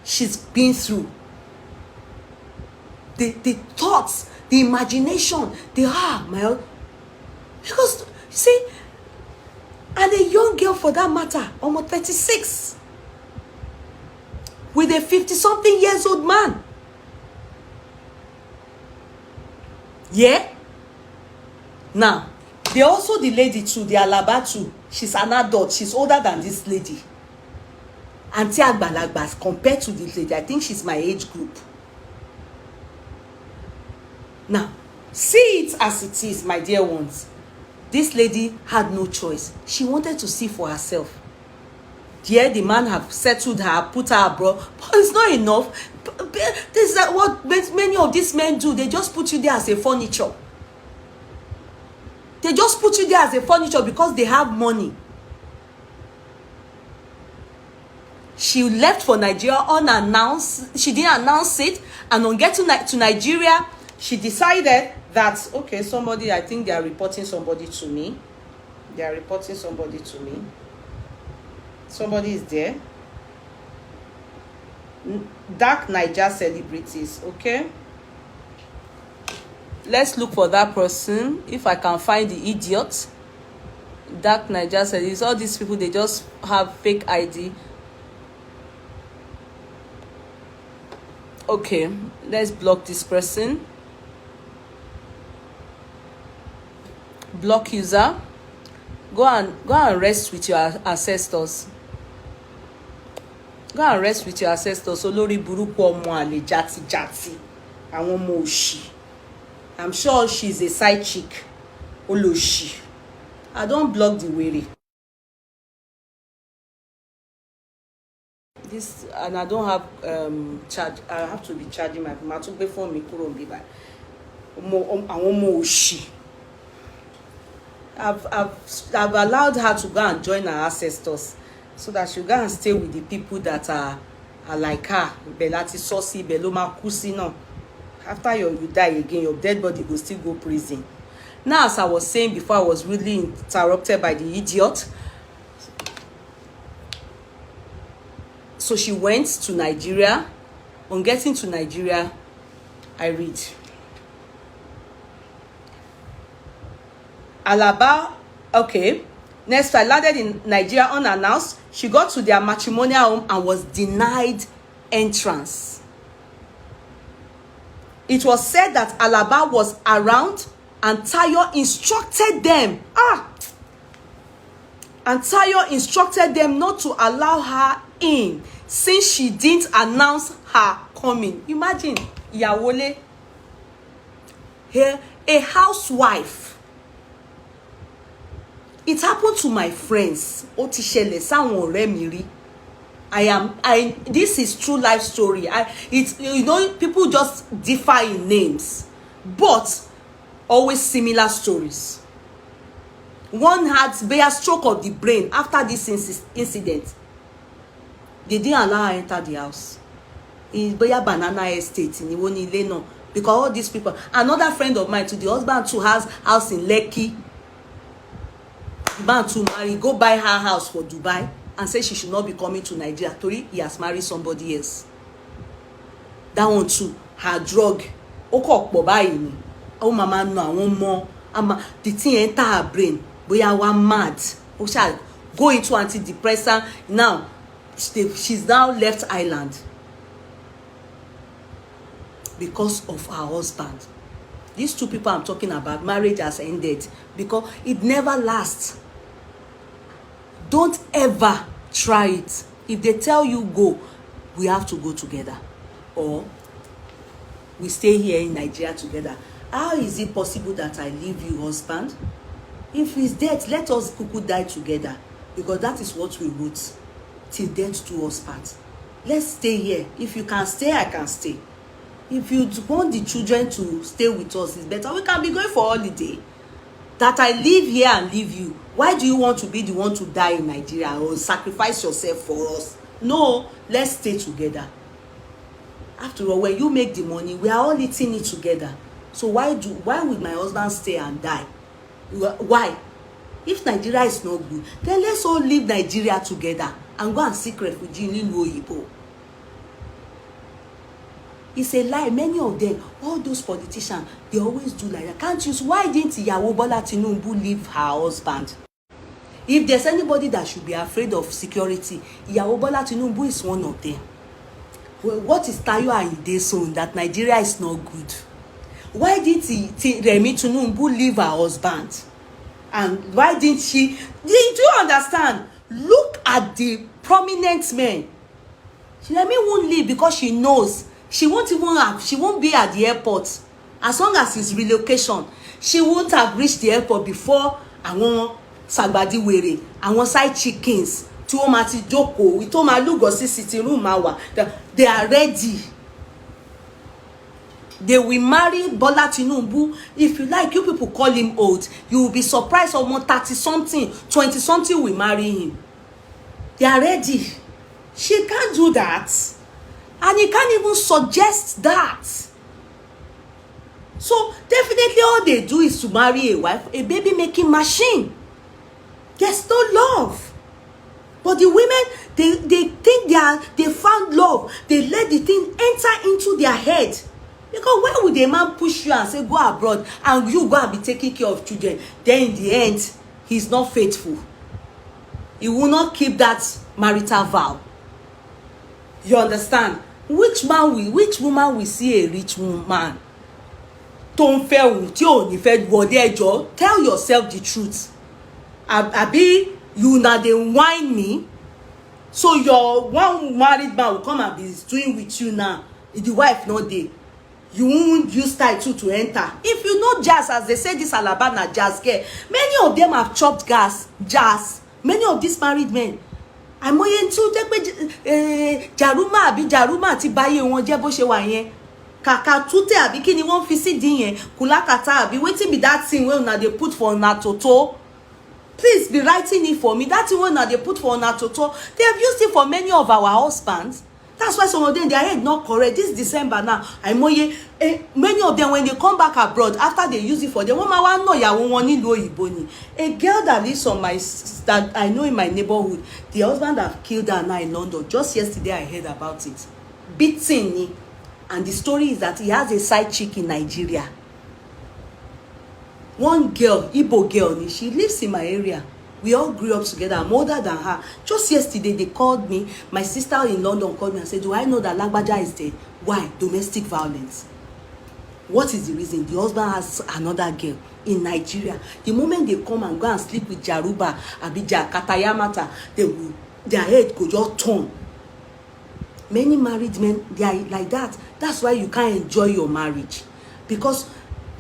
she's been through. The thoughts, the imagination, because, you see, and a young girl for that matter, almost 36, with a 50-something years old man. Yeah? Now, they also the lady too, the Alaba too. She's an adult. She's older than this lady. Auntie Agbalagba, compared to this lady, I think she's my age group. Now, see it as it is, my dear ones. This lady had no choice. She wanted to see for herself. Yeah, the man have settled her, put her abroad, but it's not enough. This is what many of these men do. They just put you there as a furniture. They just put you there as a furniture because they have money. She left for Nigeria unannounced. She didn't announce it. And on getting to Nigeria, she decided that, okay, I think they are reporting somebody to me. Somebody is there. Dark Niger celebrities, okay? Let's look for that person. If I can find the idiot. Dark Niger celebrities. All these people, they just have fake ID. Okay, let's block this person. Block user. Go and rest with your ancestors. Go and rest with your ancestors. Olórí burúkú ọmọ àlè jati. Àwọn ọmọ òṣì. I'm sure she's a side chick. Oloshi. I don't block the wèrè. This, and I don't have charge. I have to be charging my phone. To pay for me kúrò nbi báyìí. Àwọn ọmọ òṣì. I've allowed her to go and join her ancestors so that she'll go and stay with the people that are like her. Belati Sosi, Beloma Kusi, no. After you die again, your dead body will still go prison. Now, as I was saying before, I was really interrupted by the idiot. So she went to Nigeria. On getting to Nigeria, I read. Alaba, okay. Next, I landed in Nigeria unannounced. She got to their matrimonial home and was denied entrance. It was said that Alaba was around and Tayo instructed them. And Tayo instructed them not to allow her in since she didn't announce her coming. Imagine, Yawole, here, a housewife. It happened to my friends. Otishele, sáwọn ọ̀rẹ́ mi rí. This is true life story. People just differ in names, but always similar stories. One had a stroke of the brain after this incident. They didn't allow her enter the house. In Banana Estate in Iwoni no, because all these people. Another friend of mine, the husband too has house in Lekki. The man to marry, go buy her house for Dubai and say she should not be coming to Nigeria. Tori, he has married somebody else. That one too, her drug. Oko pobayi ni. Oh mama no, I want more. the thing enter her brain. Boya wa mad. O shall go into antidepressant. Now she's now left island because of her husband. These two people I'm talking about, marriage has ended because it never lasts. Don't ever try it. If they tell you go, we have to go together, or we stay here in Nigeria together. How is it possible that I leave you, husband? If it's death, let us kuku die together, because that is what we wrote. Till death do us part. Let's stay here. If you can stay, I can stay. If you want the children to stay with us, it's better. We can be going for holiday. That I live here and leave you. Why do you want to be the one to die in Nigeria or sacrifice yourself for us? No, let's stay together. After all, when you make the money, we are all eating it together. So why would my husband stay and die? Why? If Nigeria is not good, then let's all leave Nigeria together and go and seek refugee in Oyibo. It's a lie. Many of them, all those politicians, they always do like that. Can't you? Why didn't Iyawo Bola Tinubu leave her husband? If there's anybody that should be afraid of security, Iyawo Bola Tinubu is one of them. Well, what is Doyin Ayinde saying that Nigeria is not good? Why didn't Remi Tinubu leave her husband? And why didn't she? Do you understand? Look at the prominent men. Remi won't leave because she knows she won't be at the airport. As long as it's relocation, she won't have reached the airport before àwọn Sagbadi wèrè, àwọn side chickens tí wọ́n máa ti jókòó, ìtọ́ máa lúgọ sí sitting room máa wà. They are ready. They will marry Bola Tinubu. If you like, you people call him old. You will be surprised almost 30-something, 20-something will marry him. They are ready. She can't do that. And he can't even suggest that. So definitely all they do is to marry a wife, a baby making machine. There's no love. But the women, they think they found love. They let the thing enter into their head. Because why would a man push you and say go abroad and you go and be taking care of children? Then in the end, he's not faithful. He will not keep that marital vow. You understand? Which woman will see a rich woman? Don't fail tí ò ní fẹ́ wọlé ẹjọ́. Tell yourself the truth. Abi you na dey whine me. So your one married man will come and be doing with you now. If the wife not there, you won't use title to enter. If you know jazz, as they say, this Alaba na jazz girl. Many of them have chopped jazz. Many of these married men. Àìmọye tí ó jẹ́ pé Jaruma àti báyé wọn jẹ́ bó ṣe wà yẹn. Kàkà tútẹ̀ àbí kí ni wọ́n fi sí dín yẹn. Kùlákàtà àbí wetin be that thing wey una dey put for una toto. Please be writing it for me. That thing wey una dey put for una toto. They have used it for many of our husbands. That's why some of them, their head not correct. This December now, many of them, when they come back abroad, after they use it for them, a girl that lives on that I know in my neighborhood, the husband have killed her now in London. Just yesterday, I heard about it. Beating. And the story is that he has a side chick in Nigeria. One girl, Igbo girl, she lives in my area. We all grew up together. I'm older than her. Just yesterday, they called me. My sister in London called me and said, do I know that Lagbaja is dead? Why? Domestic violence. What is the reason? The husband has another girl in Nigeria. The moment they come and go and sleep with Jaruba, Abija, Katayamata, their head could just turn. Many married men, they are like that. That's why you can't enjoy your marriage. Because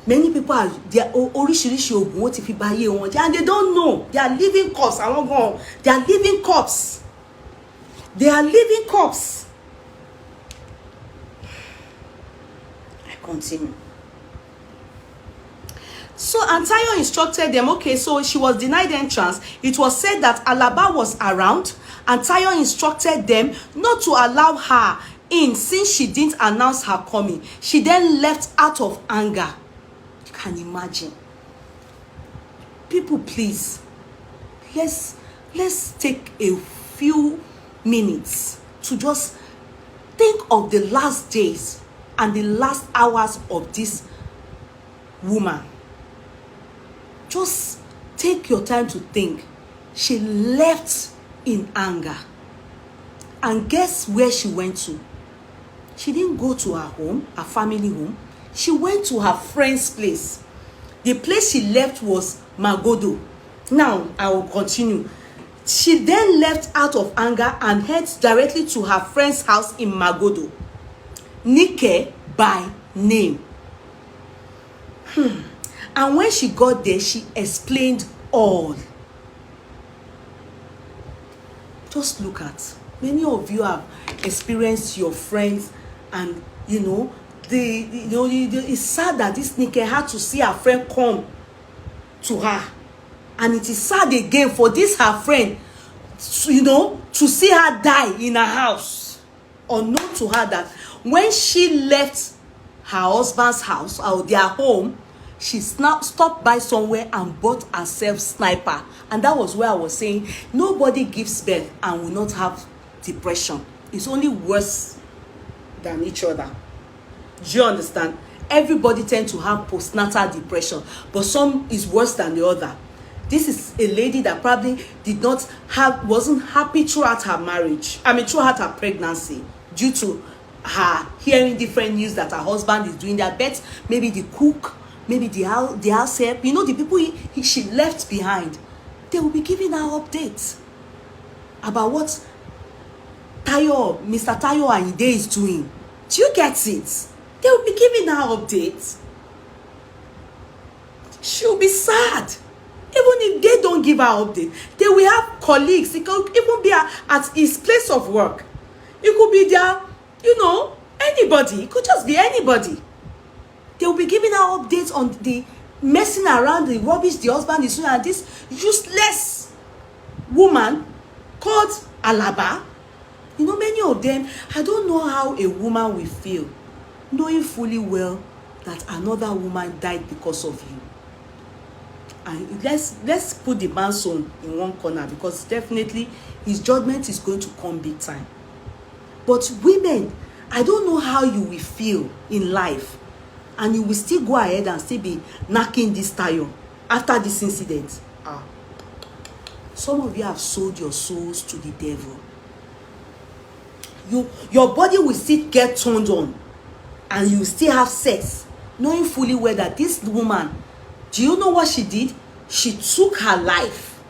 many people are oríṣiríṣi oògùn ó ti fi ba ayé wọn jẹ́, and they don't know. They are living corpse. They are living corpse. They are living corpse. I continue. So Antayo instructed them, okay, so she was denied entrance. It was said that Alaba was around. Antayo instructed them not to allow her in since she didn't announce her coming. She then left out of anger. Can imagine. People, please, let's take a few minutes to just think of the last days and the last hours of this woman. Just take your time to think. She left in anger. And guess where she went to? She didn't go to her home, her family home. She went to her friend's place. The place she left was Magodo. Now, I will continue. She then left out of anger and heads directly to her friend's house in Magodo. Nike by name. And when she got there, she explained all. Just look at. Many of you have experienced your friends, and it's sad that this Nike had to see her friend come to her. And it is sad again for this her friend, to see her die in her house. Unknown to her that when she left her husband's house or their home, she stopped by somewhere and bought herself sniper. And that was where I was saying, nobody gives birth and will not have depression. It's only worse than each other. Do you understand? Everybody tends to have postnatal depression, but some is worse than the other. This is a lady that probably wasn't happy throughout her marriage. Throughout her pregnancy, due to her hearing different news that her husband is doing their best. Maybe the cook, maybe the house help. The people she left behind. They will be giving her updates about what Mr. Tayo Ayinde is doing. Do you get it? They will be giving her updates. She'll be sad. Even if they don't give her update, they will have colleagues. It could even be at his place of work. It could be their, anybody. It could just be anybody. They will be giving her updates on the messing around, the rubbish the husband is doing, and this useless woman called Alaba. Many of them, I don't know how a woman will feel knowing fully well that another woman died because of you. And let's put the man's son in one corner, because definitely his judgment is going to come big time. But women, I don't know how you will feel in life, and you will still go ahead and still be knocking this tire after this incident. Some of you have sold your souls to the devil. Your body will still get turned on, and you will still have sex, knowing fully well that this woman, do you know what she did? She took her life.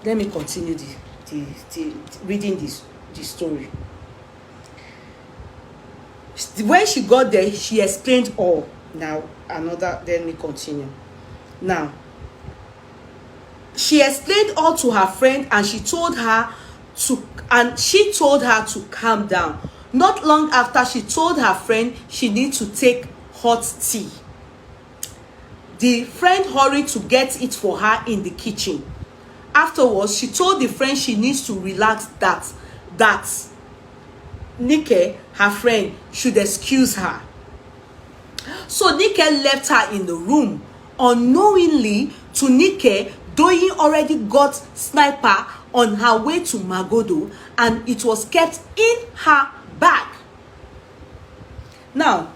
Let me continue reading the story. When she got there, she explained all. Let me continue. Now, she explained all to her friend, and she told her to calm down. Not long after, she told her friend she needs to take hot tea. The friend hurried to get it for her in the kitchen. Afterwards, she told the friend she needs to relax, that Nike, her friend, should excuse her. So Nike left her in the room. Unknowingly to Nike, Doyin already got sniper on her way to Magodo, and it was kept in her bag. Now,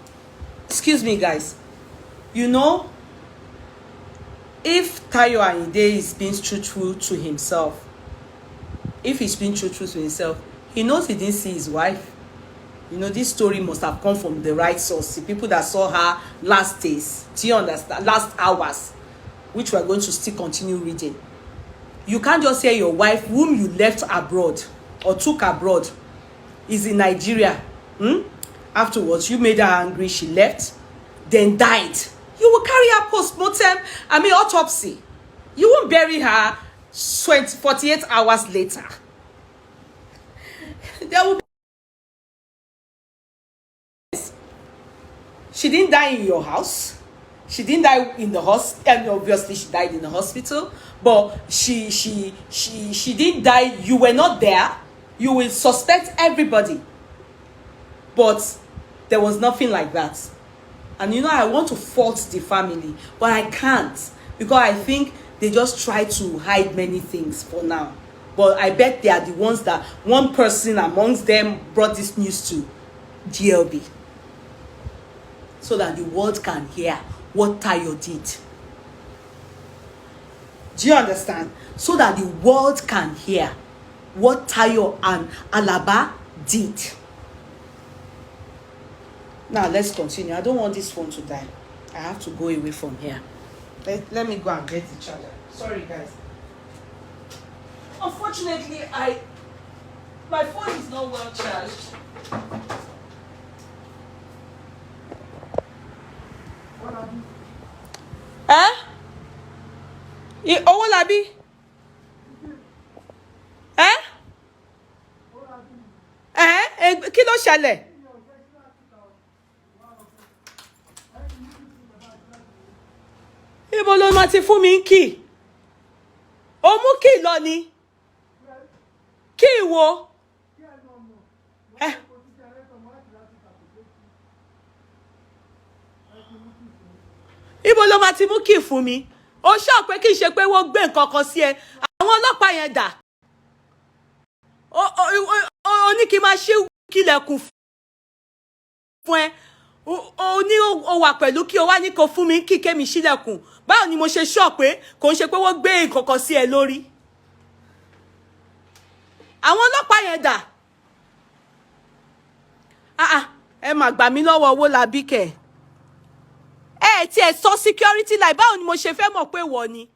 excuse me, guys. If Tayo Ayinde is being truthful to himself, he knows he didn't see his wife. This story must have come from the right source, the people that saw her last days. Do you understand? Last hours, which we are going to still continue reading. You can't just say your wife, whom you left abroad or took abroad, is in Nigeria. Afterwards, you made her angry, she left, then died. You will carry her post-mortem, autopsy. You won't bury her 48 hours later. There will be. She didn't die in your house. She didn't die in the hospital. Obviously, she died in the hospital. But she didn't die. You were not there. You will suspect everybody. But there was nothing like that. And I want to fault the family, but I can't, because I think they just try to hide many things for now. But I bet they are the ones that one person amongst them brought this news to GLB, so that the world can hear what Tayo did. Do you understand? So that the world can hear what Tayo and Alaba did. Now let's continue. I don't want this phone to die. I have to go away from here. Let me go and get the charger. Sorry guys. Unfortunately, my phone is not well charged. Owolabi? Kí ló ṣẹlẹ̀? Ibo ló ma ti fún mi key? O mú key lọ ni? Key wo? Ibo ló ma ti mú key fún mi? O sọ pé kì í ṣe pé wọ́n gbé nǹkan kan sí ẹ. Àwọn ọlọ́pàá yẹn dà. O ní kí n máa ṣí kílẹ̀kùn fún ẹ. O ní o wà pẹ̀lú kí o wá ní kó fún mi kí kémi ṣílẹ̀kùn. Báwo ni mo ṣe sọ pé kò ń ṣe pé wọ́n gbé nǹkan kan sí ẹ lórí? Àwọn ọlọ́pàá yẹn dà. Ẹ mà gbà mí lọ́wọ́ Owólabí kẹ̀. Tí ẹ sọ security line, báwo ni mo ṣe fẹ́ mọ̀ pé wọ́n ni?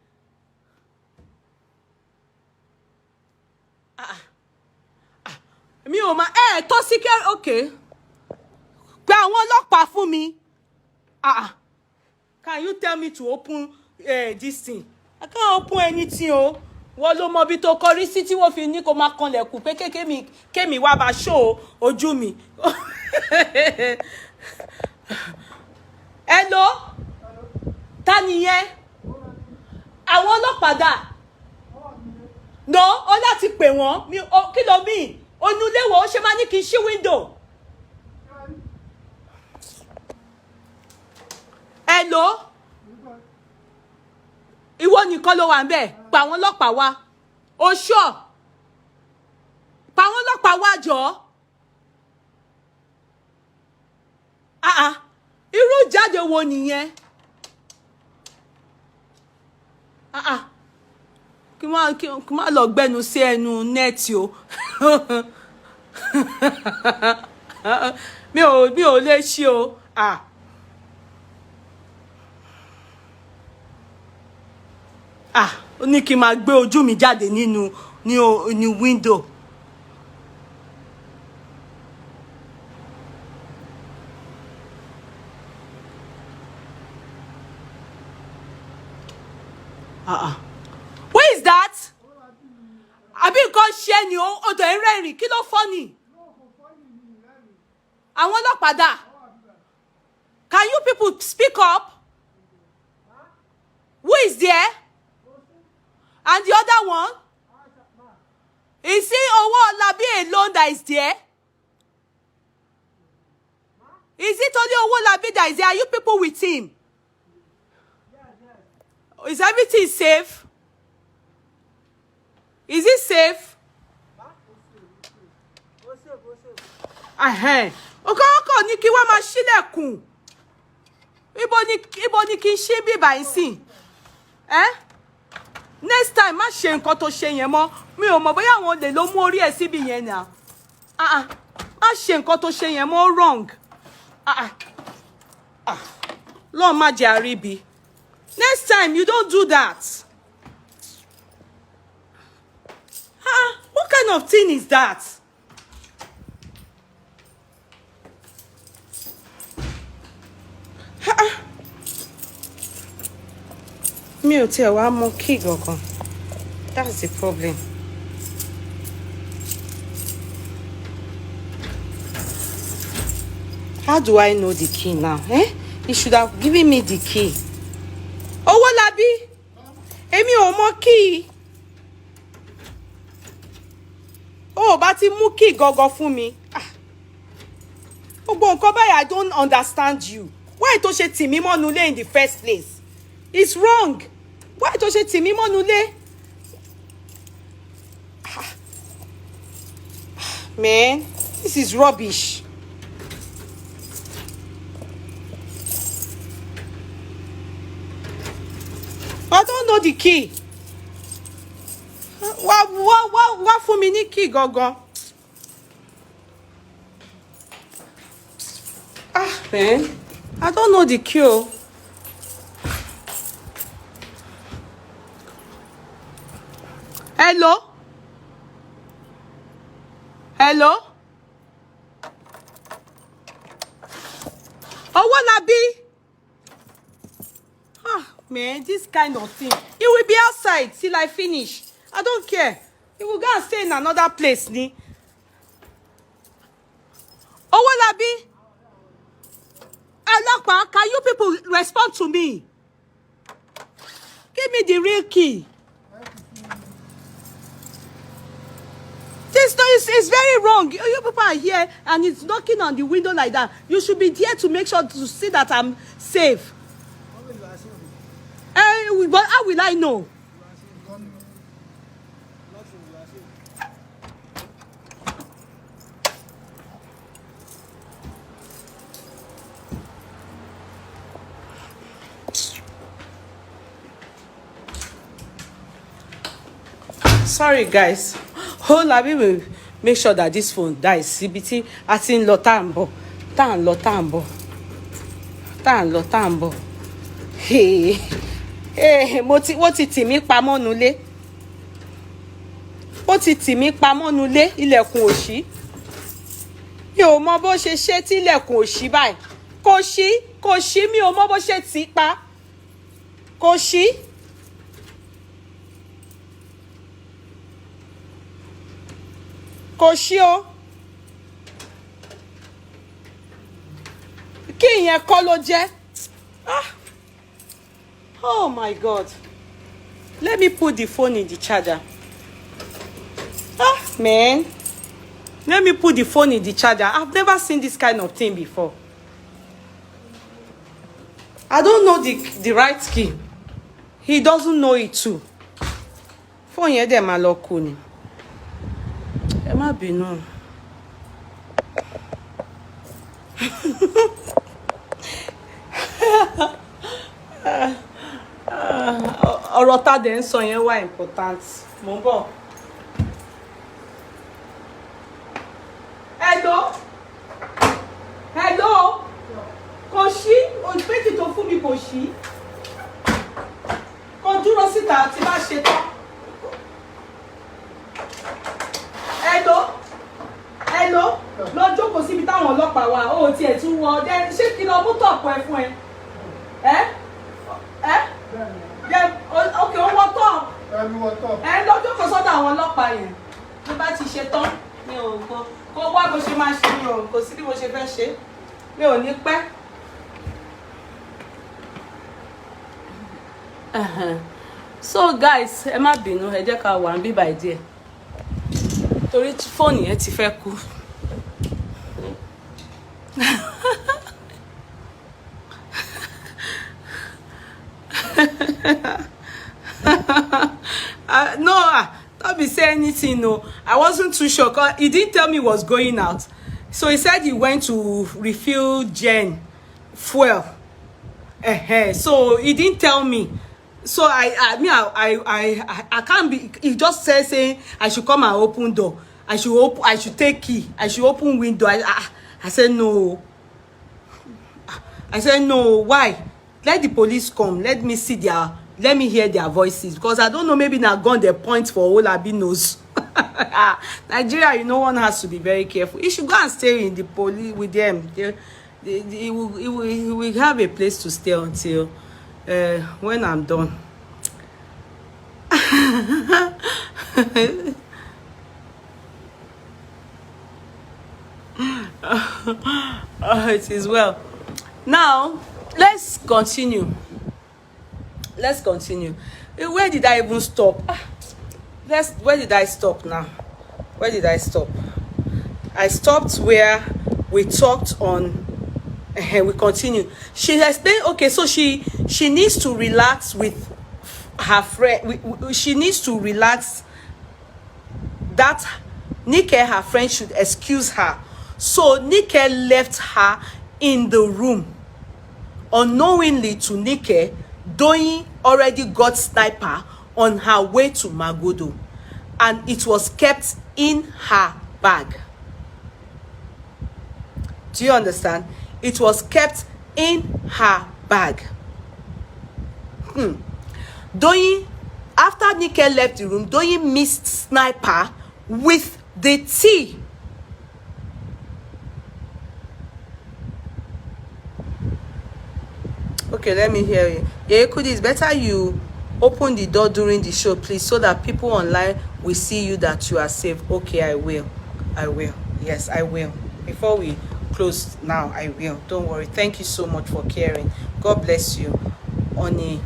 Mi ò mà tó security, okay. Gba àwọn ọlọ́pàá fún mi. Can you tell me to open this thing? I can't open anything o. Wọ́n ló mọ bí tó kọrí sí tí wọ́n fi ní kó máa kanlẹ̀kùn pé kémi wá bá show ojú mi. Hello? Ta nìyẹn? Àwọn ọlọ́pàá dà? No, ó láti pè wọ́n. Kí ló mean? Onuléwọ̀ ó ṣe máa ní kí n ṣí window. Hello? Ìwọ nìkan ló wà ńbẹ̀. Pa àwọn ọlọ́pàá wá. O sure? Pa àwọn ọlọ́pàá wá jọ̀ọ́. Irú ìjáde wo nìyẹn? Kí má lọ gbẹnu sí ẹnu nẹ́ẹ̀tì o. Mi ò lè ṣí o. Ó ní kí n máa gbé ojú mi jáde ní window. Where is that? Àbí nǹkan ṣe ni o dẹ̀ ń rẹ́rìn, kí ló funny? Àwọn ọlọ́pàá dà? Can you people speak up? Who is there? And the other one? Is it Owolabi alone that is there? Is it only Owolabi that is there? Are you people with him? Is everything safe? Is it safe? Ọkọ̀ ní kí wọ́n máa ṣílẹ̀kùn. Ibo ni kí n ṣí bíbà yìí sí? Next time má ṣe nǹkan tó ṣe yẹn mọ́. Mi ò mọ̀ bóyá àwọn olè ló mú orí ẹ̀ síbi yẹn náà. Má ṣe nǹkan tó ṣe yẹn mọ́, wrong. Lọ́ọ̀ má jẹ́ àríbi. Next time you don't do that. What kind of thing is that? Mi ò tiẹ̀ wá mọ key gangan. That's the problem. How do I know the key now? He should have given me the key. Owolabi, èmi ò mọ key. Bá ti mú key gangan fún mi. Gbogbo nǹkan báyìí, I don't understand you. Why tó ṣe tì mí mọ́nú ilé in the first place? It's wrong. Why tó ṣe tì mí mọ́nú ilé? Man, this is rubbish. know the key. Wá fún mi ní key gangan. Ah, man. I don't know the key. Oh. Hello? Hello? Owolabi? Ah, man, this kind of thing. He will be outside till I finish. I don't care. He will go and stay in another place, ni. Owolabi? Alaba, can you people respond to me? Give me the real key. This is very wrong. You people are here and it's knocking on the window like that. You should be there to make sure to see that I'm safe. But how will I know? Sorry, guys. Olabi will make sure that this phone dies. CBT as in Lotambo. Lotambo. Hey. Hey, what ti tì mí pamọ́ nulẹ̀? Ó ti tì mí pamọ́ nulẹ̀, ilẹ̀kùn ò ṣí. Mi ò mọ bó ṣe ṣe tí ilẹ̀kùn ò ṣí báyìí. Kò ṣí, mi ò mọ bó ṣe tì pa. Kò ṣí. Kò ṣí o. Kí ìyẹn kọ́ ló jẹ́? Ah. Oh my God. Let me put the phone in the charger. Ah, man. Let me put the phone in the charger. I've never seen this kind of thing before. I don't know the right key. He doesn't know it too. Phone yẹn dẹ̀ máa lọ kú ni. Ẹ má bínú. Ọ̀rọ̀ tá dẹ̀ ń sọ yẹn wá important. Mo ń bọ̀. Hello? Kò ṣí, òpèjì tó fún mi kò ṣí. Kò dúró síta tí bá ṣe tán. Hello? Lọ jókòó síbi táwọn ọlọ́pàá wà. Ó tiẹ̀ tún wọ ọdẹ. Ṣé kí lọ mú tọ̀pù ẹ fún ẹ? Okay, ó wọ́ tọ̀. Lọ jókòó sọ́dọ̀ àwọn ọlọ́pàá yẹn. Bí bá ti ṣe tán, mi ò gbọ́. Kó wá bó ṣe máa ṣe mi ò kò sí bí mo ṣe fẹ́ ṣe. Mi ò ní pẹ́. So guys, ẹ má bínú, ẹ jẹ́ ká wà ń bí by there. Torí fóònù yẹn ti fẹ́ kú. Don't be saying anything, no. I wasn't too sure. Cause he didn't tell me he was going out. So he said he went to refill fuel. So he didn't tell me. So I can't be. He just said saying I should come and open door. I should take key. I should open window. I said no. I said no. Why? Let the police come. Let me hear their voices, because I don't know, maybe now gone their point for Olabi knows. Nigeria, one has to be very careful. He should go and stay in the police with them. He will have a place to stay until when I'm done. It is well. Now, let's continue. Where did I even stop? Where did I stop now? Where did I stop? I stopped where we talked on. We continue. She explained. Okay, so she needs to relax with her friend. She needs to relax. That Nike, her friend, should excuse her. So Nike left her in the room. Unknowingly to Nike, Doyin already got sniper on her way to Magodo, and it was kept in her bag. Do you understand? It was kept in her bag. Doyin, after Nike left the room, Doyin missed sniper with the tea. Okay, let me hear you. Yekudi, it's better you open the door during the show, please, so that people online will see you, that you are safe. Okay, I will. Yes, I will. Before we close now, I will. Don't worry. Thank you so much for caring. God bless you, Oni.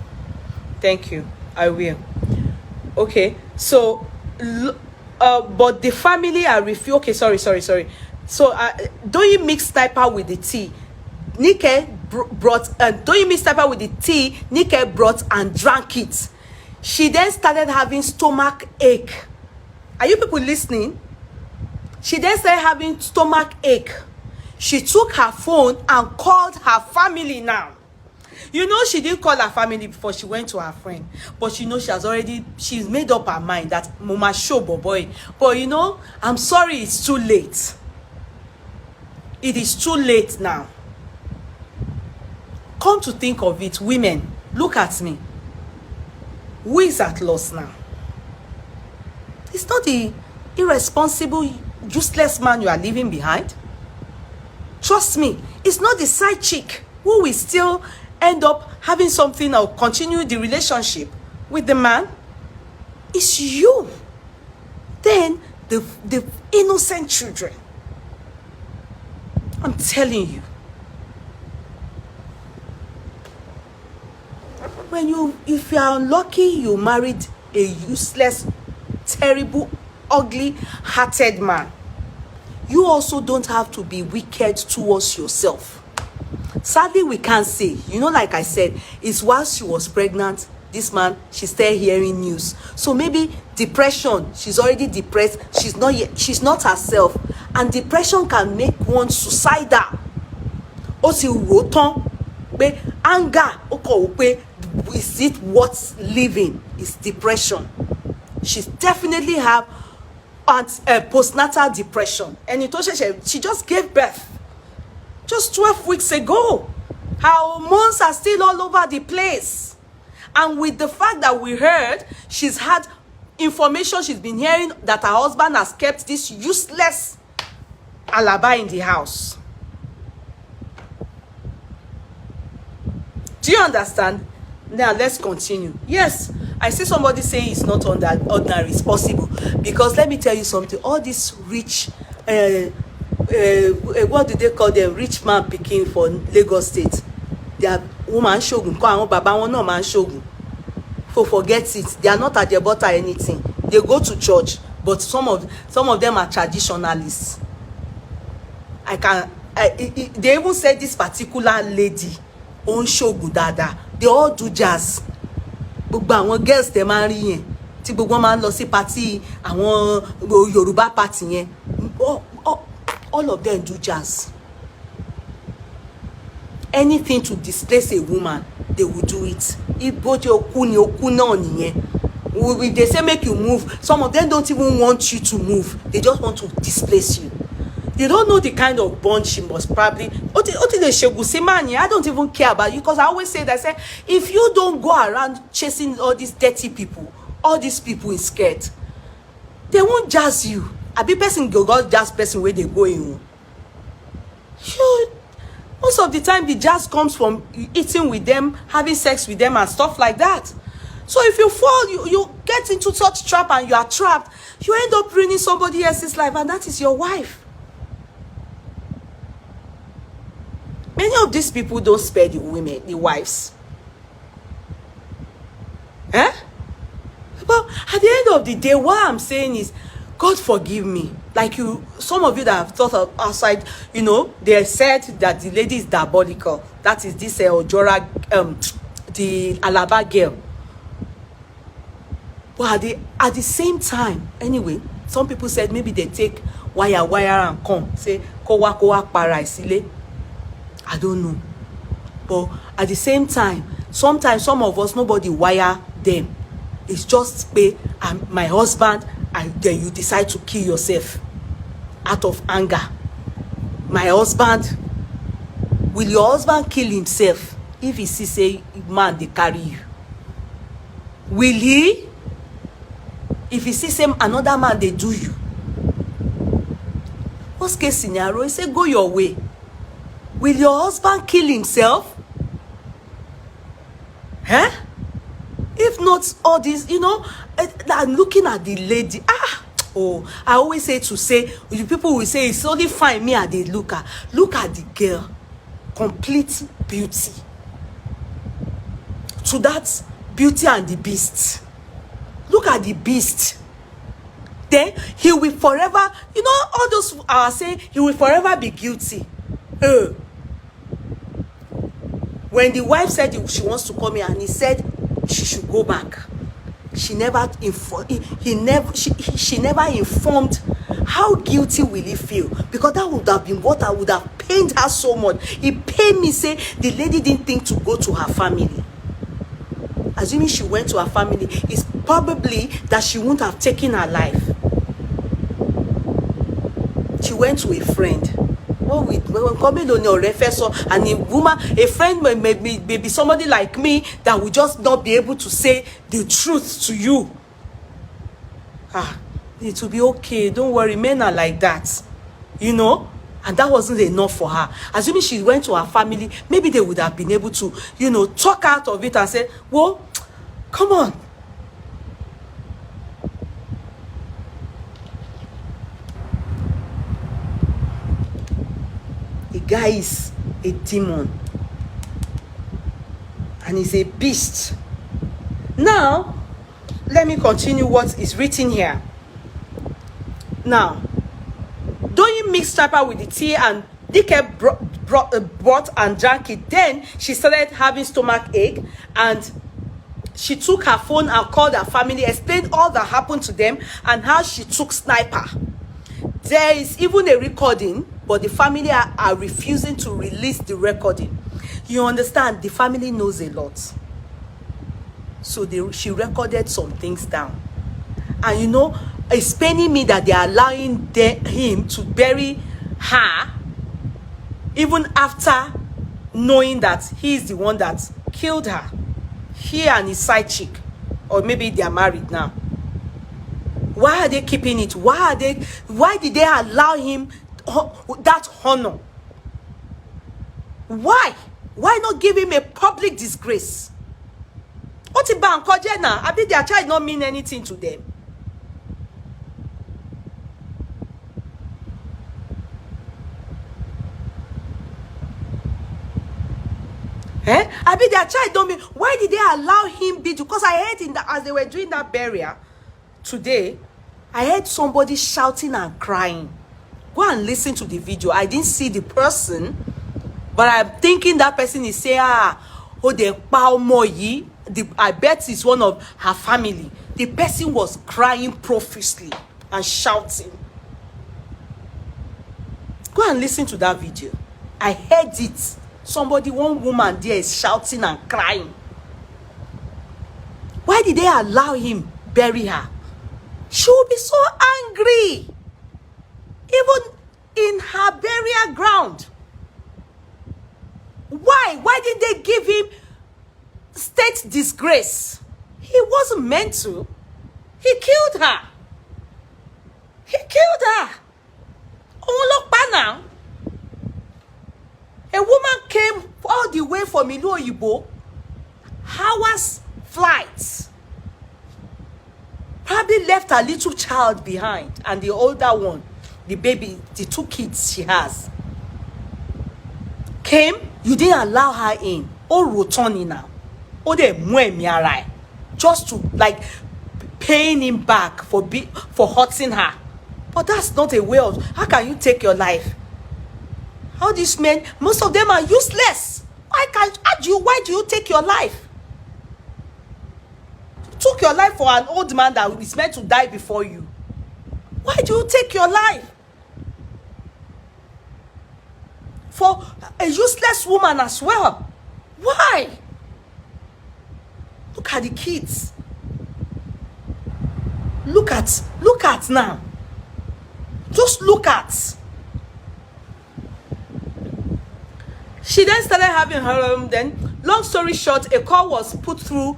Thank you. I will. Okay, so but the family are okay, sorry. So Doyin mixed sniper with the tea. Nike brought Doyin mixed sniper with the tea. Nike brought and drank it. She then started having stomach ache. Are you people listening? She then started having stomach ache. She took her phone and called her family now. You know, she didn't call her family before she went to her friend. But you know, she's made up her mind that Mama show boy. But you know, I'm sorry, it's too late. It is too late now. Come to think of it, women, look at me. Who is at loss now? It's not the irresponsible, useless man you are leaving behind. Trust me, it's not the side chick who will still end up having something or continue the relationship with the man. It's you. Then the innocent children. I'm telling you. If you are unlucky, you married a useless, terrible, ugly-hearted man, you also don't have to be wicked towards yourself. Sadly, we can't say. You know, like I said, it's while she was pregnant, this man, she's still hearing news. So maybe depression, she's already depressed, she's not herself. And depression can make one suicidal. Also, anger, is it worth living? It's depression. She definitely have postnatal depression. And she just gave birth just 12 weeks ago. Her hormones are still all over the place. And with the fact that we heard she's had information, she's been hearing that her husband has kept this useless Alaba in the house. Do you understand? Now let's continue. Yes, I see somebody saying it's not ordinary. It's possible, because let me tell you something. All these rich, what do they call them? Rich man picking for Lagos State. They are woman shogun. Baba no man shogun. Forget it. They are not at their butter anything. They go to church, but some of them are traditionalists. They even said this particular lady on shogun dada. They all do jazz. Gbogbo àwọn girls they máa rí yẹn tí gbogbo máa lọ sí party àwọn Yorùbá party yẹn, all of them do jazz. Anything to displace a woman, they will do it. If they say make you move, some of them don't even want you to move. They just want to displace you. They don't know the kind of bond she must probably. I don't even care about you, because I always say that. If you don't go around chasing all these dirty people, all these people in skirt, they won't jazz you. I be person go jazz person where they go in. Most of the time, the jazz comes from eating with them, having sex with them, and stuff like that. So if you fall, you get into such trap and you are trapped, you end up ruining somebody else's life, and that is your wife. Many of these people don't spare the women, the wives. But at the end of the day, what I'm saying is, God forgive me. Like some of you that have thought of outside, they said that the lady is diabolical. That is this Ojora, the Alaba girl. But at the same time, anyway, some people said maybe they take wire and come. Say, kowa para isile. I don't know. But at the same time, Sometimes some of us, nobody wire them. It's just my husband, and then you decide to kill yourself out of anger. My husband, will your husband kill himself if he see say man dey carry you? Will he? If he see say another man dey do you? Worst case scenario, he say go your way. Will your husband kill himself? Huh? If not all this, I'm looking at the lady. I always say the people will say it's only fine me at the look at the girl. Complete beauty. To that Beauty and the Beast. Look at the beast. Then he will forever, all those are saying he will forever be guilty. When the wife said she wants to come here and he said she should go back, she never informed how guilty will he feel, because that would have been what I would have pained her so much. It pained me, say the lady didn't think to go to her family. Assuming she went to her family, it's probably that she wouldn't have taken her life. She went to a friend. And a woman, a friend may be somebody like me that will just not be able to say the truth to you. It will be okay. Don't worry. Men are like that. And that wasn't enough for her. Assuming she went to her family, maybe they would have been able to, talk out of it and say, well, come on. The guy is a demon. And he's a beast. Now, let me continue what is written here. Now, Doyin mixed trapper with the tea and Dike brought and drank it. Then she started having stomach ache, and she took her phone and called her family, explained all that happened to them and how she took sniper. There is even a recording, but the family are refusing to release the recording. You understand? The family knows a lot. So she recorded some things down. And it's paining me that they are allowing him to bury her even after knowing that he is the one that killed her. He and his side chick. Or maybe they are married now. Why are they keeping it? Why did they allow him that honor? Why? Why not give him a public disgrace? What about Ojora? I bet their child not mean anything to them. I bet their child don't mean. Why did they allow him be? Because I heard as they were doing that burial today, I heard somebody shouting and crying. Go and listen to the video. I didn't see the person, but I'm thinking that person is saying, I bet it's one of her family. The person was crying profusely and shouting. Go and listen to that video. I heard it. One woman there is shouting and crying. Why did they allow him bury her? She will be so angry. Even in her burial ground. Why? Why did they give him state disgrace? He wasn't meant to. He killed her. He killed her. Now. A woman came all the way from Ilu Oyibo, hours flights. Probably left her little child behind, and the older one, the baby, the 2 kids she has. Came, you didn't allow her in. Rotoni now. De just to paying him back for hurting her. But that's not a way of, how can you take your life? How these men, most of them are useless. Why do you take your life? You took your life for an old man that is meant to die before you. Why do you take your life? For a useless woman as well. Why? look at the kids. Look at now. Just look at. She then started having her then, long story short, a call was put through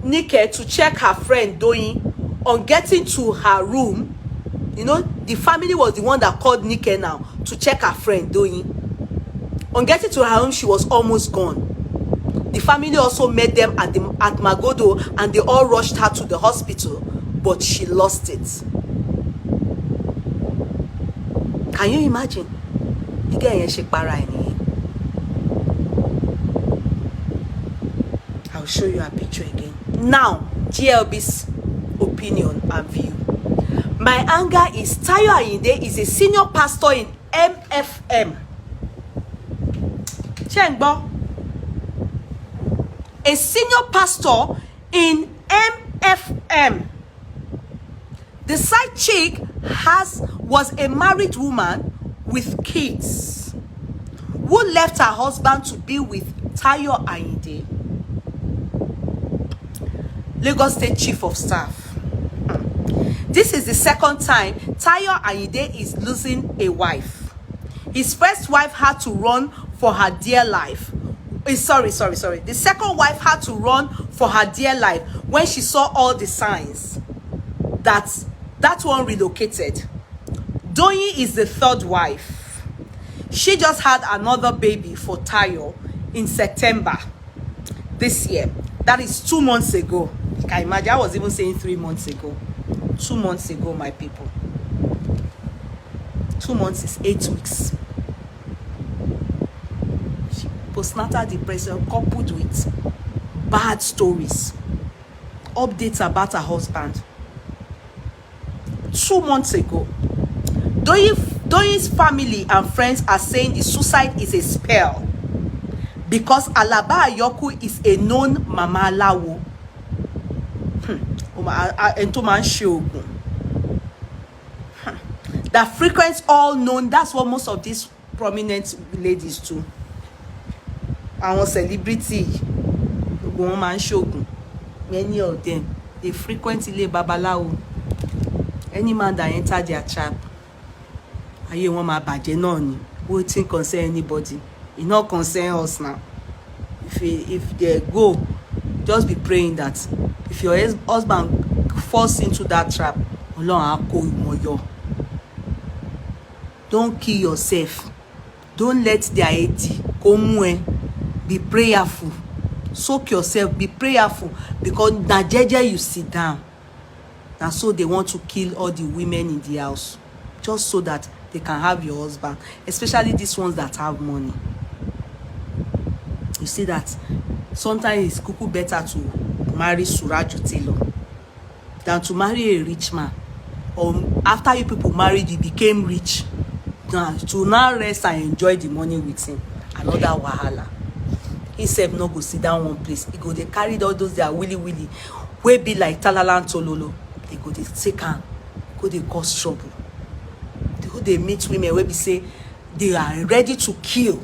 Nike to check her friend Doyin. On getting to her room, you know, the family was the one that called Nike now to check her friend Doyin. On getting to her room, she was almost gone. The family also met them at Magodo, and they all rushed her to the hospital, but she lost it. Can you imagine? I'll show you a picture again. Now, GLB's opinion and view. My anger is Doyin Ayinde is a senior pastor in MFM. Chengbo. A senior pastor in MFM. The side chick was a married woman with kids who left her husband to be with Doyin Ayinde, Lagos State Chief of Staff. This is the second time Doyin Ayinde is losing a wife. His first wife had to run for her dear life. Sorry. The second wife had to run for her dear life when she saw all the signs that one relocated. Doyin is the third wife. She just had another baby for Tayo in September this year. That is 2 months ago. You can imagine, I was even saying 3 months ago. 2 months ago, my people. 2 months is 8 weeks. Postnatal depression coupled with bad stories, updates about her husband. 2 months ago, Doyin's family and friends are saying the suicide is a spell because Alaba Ayoku is a known Mama Lawo. That frequents all known. That's what most of these prominent ladies do. Our celebrity, many of them, they frequently babalawo. Any man that enter their trap, aye won ma baje na ni. Wetin concern anybody? It not concern us now. If they go, just be praying that if your husband falls into that trap, don't kill yourself. Don't let their eti come. Be prayerful. Soak yourself. Be prayerful, because na jeje you sit down. And so they want to kill all the women in the house just so that they can have your husband, especially these ones that have money. You see that sometimes it's kuku better to marry Suraju Taylor than to marry a rich man. Or after you people married, you became rich. Now to now rest and enjoy the money with him. Another wahala. He said no go sit down one place. He go they carried all those that willy wey be like Talalan Tololo. They go they take am, go they cause trouble. They go they meet women where we say they are ready to kill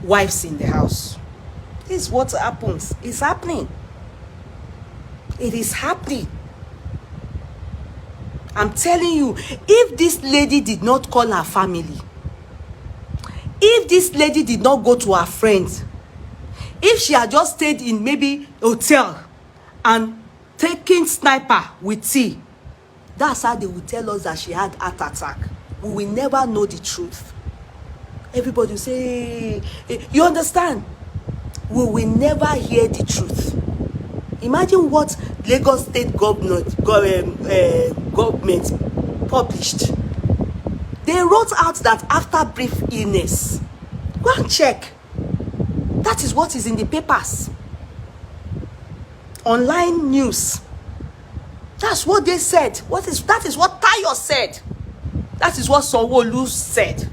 wives in the house. This is what happens. It's happening. It is happening. I'm telling you, if this lady did not call her family, if this lady did not go to her friends, if she had just stayed in maybe hotel and taking sniper with tea, that's how they will tell us that she had heart attack. We will never know the truth. Everybody will say, you understand? We will never hear the truth. Imagine what Lagos State government published. They wrote out that after brief illness. Go and check. That is what is in the papers. Online news. That's what they said. That is what Tayo said. That is what Sanwo-Olu said.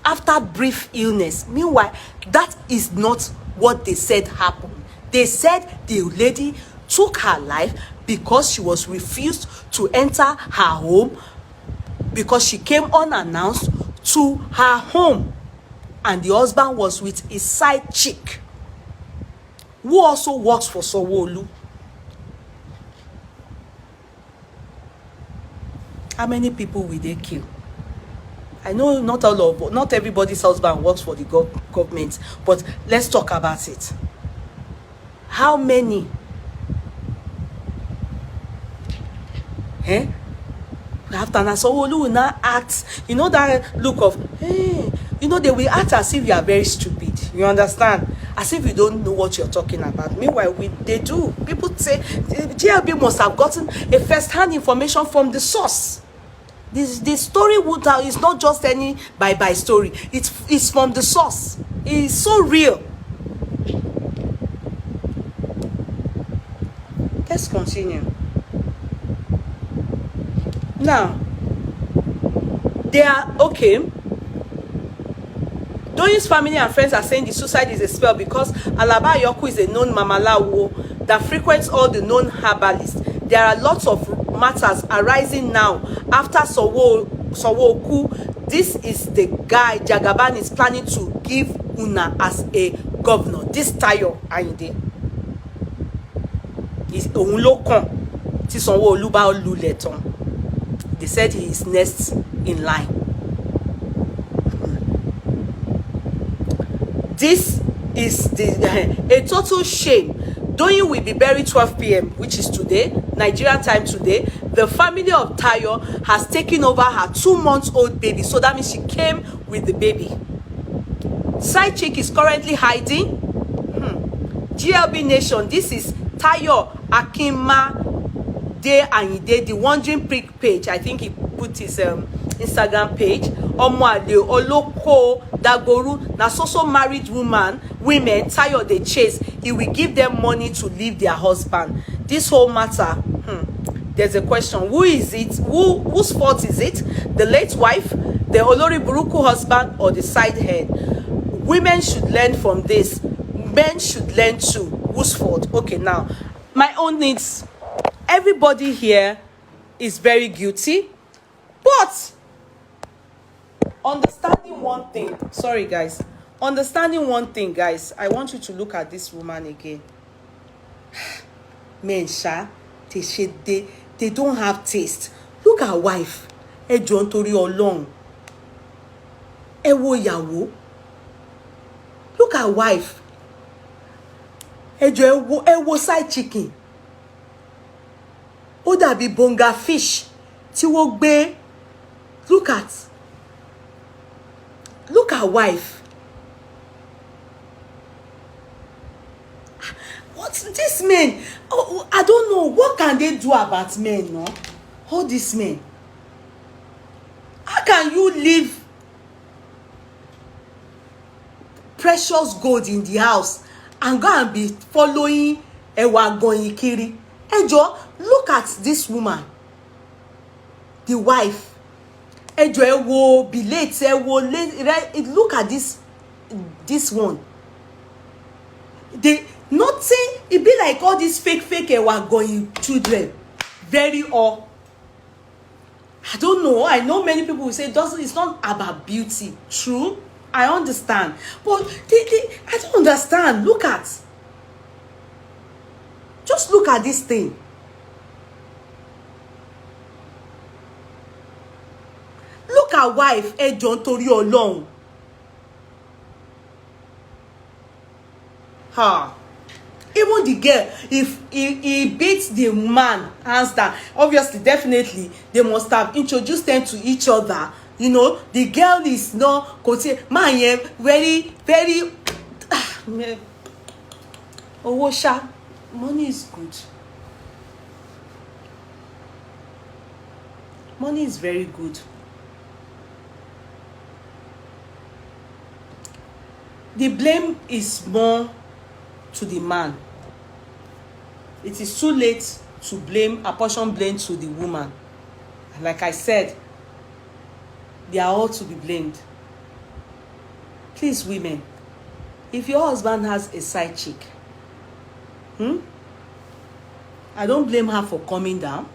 After brief illness. Meanwhile, that is not what they said happened. They said the lady took her life because she was refused to enter her home, because she came unannounced to her home and the husband was with his side chick. who also works for Sanwo-Olu. How many people will they kill? I know not everybody's husband works for the government, but let's talk about it. How many? After Sanwo-Olu will now act, you know, that look of, hey, you know, they will act as if you are very stupid. You understand? As if you don't know what you're talking about. Meanwhile, they do. People say GLB must have gotten a first-hand information from the source. The story is not just any bye-bye story. It's from the source. It's so real. Let's continue. Now, they are okay. Doyin's family and friends are saying the suicide is a spell because Alaba Ayoku is a known mamalawo that frequents all the known herbalists. There are lots of matters arising now after Sanwo-Olu. This is the guy Jagaban is planning to give Una as a governor. This Doyin Ayinde is òun ló kàn tí Sanwo-Olu bá lulẹ̀ tán. They said he is next in line. This is a total shame. Doyin will be buried 12 p.m., which is today, Nigerian time today. The family of Tayo has taken over her 2-month-old baby. So that means she came with the baby. Side chick is currently hiding. GLB Nation, this is Tayo Akima De Ayinde, the Wondering Prick page. I think he put his Instagram page. Omoale Oloko Dagoru, na so married women Tayo they chase. He will give them money to leave their husband. This whole matter, there's a question. Who is it? Whose fault is it? The late wife, the Olori Buruku husband, or the side head? Women should learn from this. Men should learn too. Whose fault? Okay, now, my own needs. Everybody here is very guilty, but understanding one thing. Sorry, guys. Understanding one thing, guys. I want you to look at this woman again. Men, they don't have taste. Look at her wife. Ẹ jọ̀ọ́ nítorí Ọlọ́run. Ẹ wo ìyàwó. Look at her wife. Ẹ jọ̀ọ́ ẹ wo side chicken. Ó dàbí bonga fish tí wọ́n gbé. Look at wife. What's this men? Oh, I don't know. What can they do about men, no? All these men. How can you leave precious gold in the house and go and be following Ewa Goyikiri? Ejo, look at this woman. The wife. Ejo, ewo bilete, ewo look at this one. They nothing, it be like all these fake Ewa Goyi children. Very all. I don't know. I know many people will say it's not about beauty. True. I understand. But I don't understand. Just look at this thing. Look at wife, Ejo nítorí Ọlọ́run. Even the girl, if he beats the man hands down, obviously, definitely, they must have introduced them to each other. You know, the girl is not man, very, very. Owosha, money is good. Money is very good. The blame is more to the man. It is too late to apportion blame to the woman. Like I said, they are all to be blamed. Please, women, if your husband has a side chick, I don't blame her for coming down.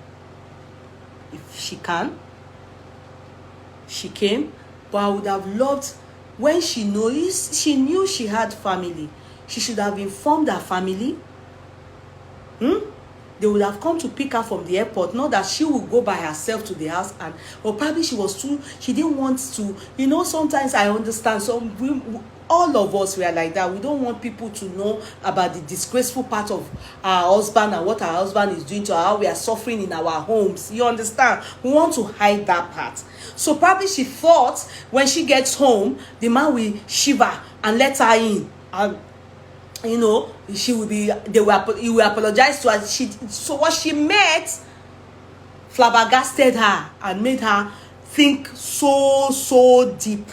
If she can, she came. But I would have loved, when she knew she had family, She should have informed her family. They would have come to pick her from the airport, not that she would go by herself to the house, and or probably she didn't want to, sometimes I understand all of us were like that. We don't want people to know about the disgraceful part of our husband and what our husband is doing to her, how we are suffering in our homes. You understand? We want to hide that part. So probably she thought when she gets home, the man will shiver and let her in, and he will apologize to her. So what she met flabbergasted her and made her think so deep,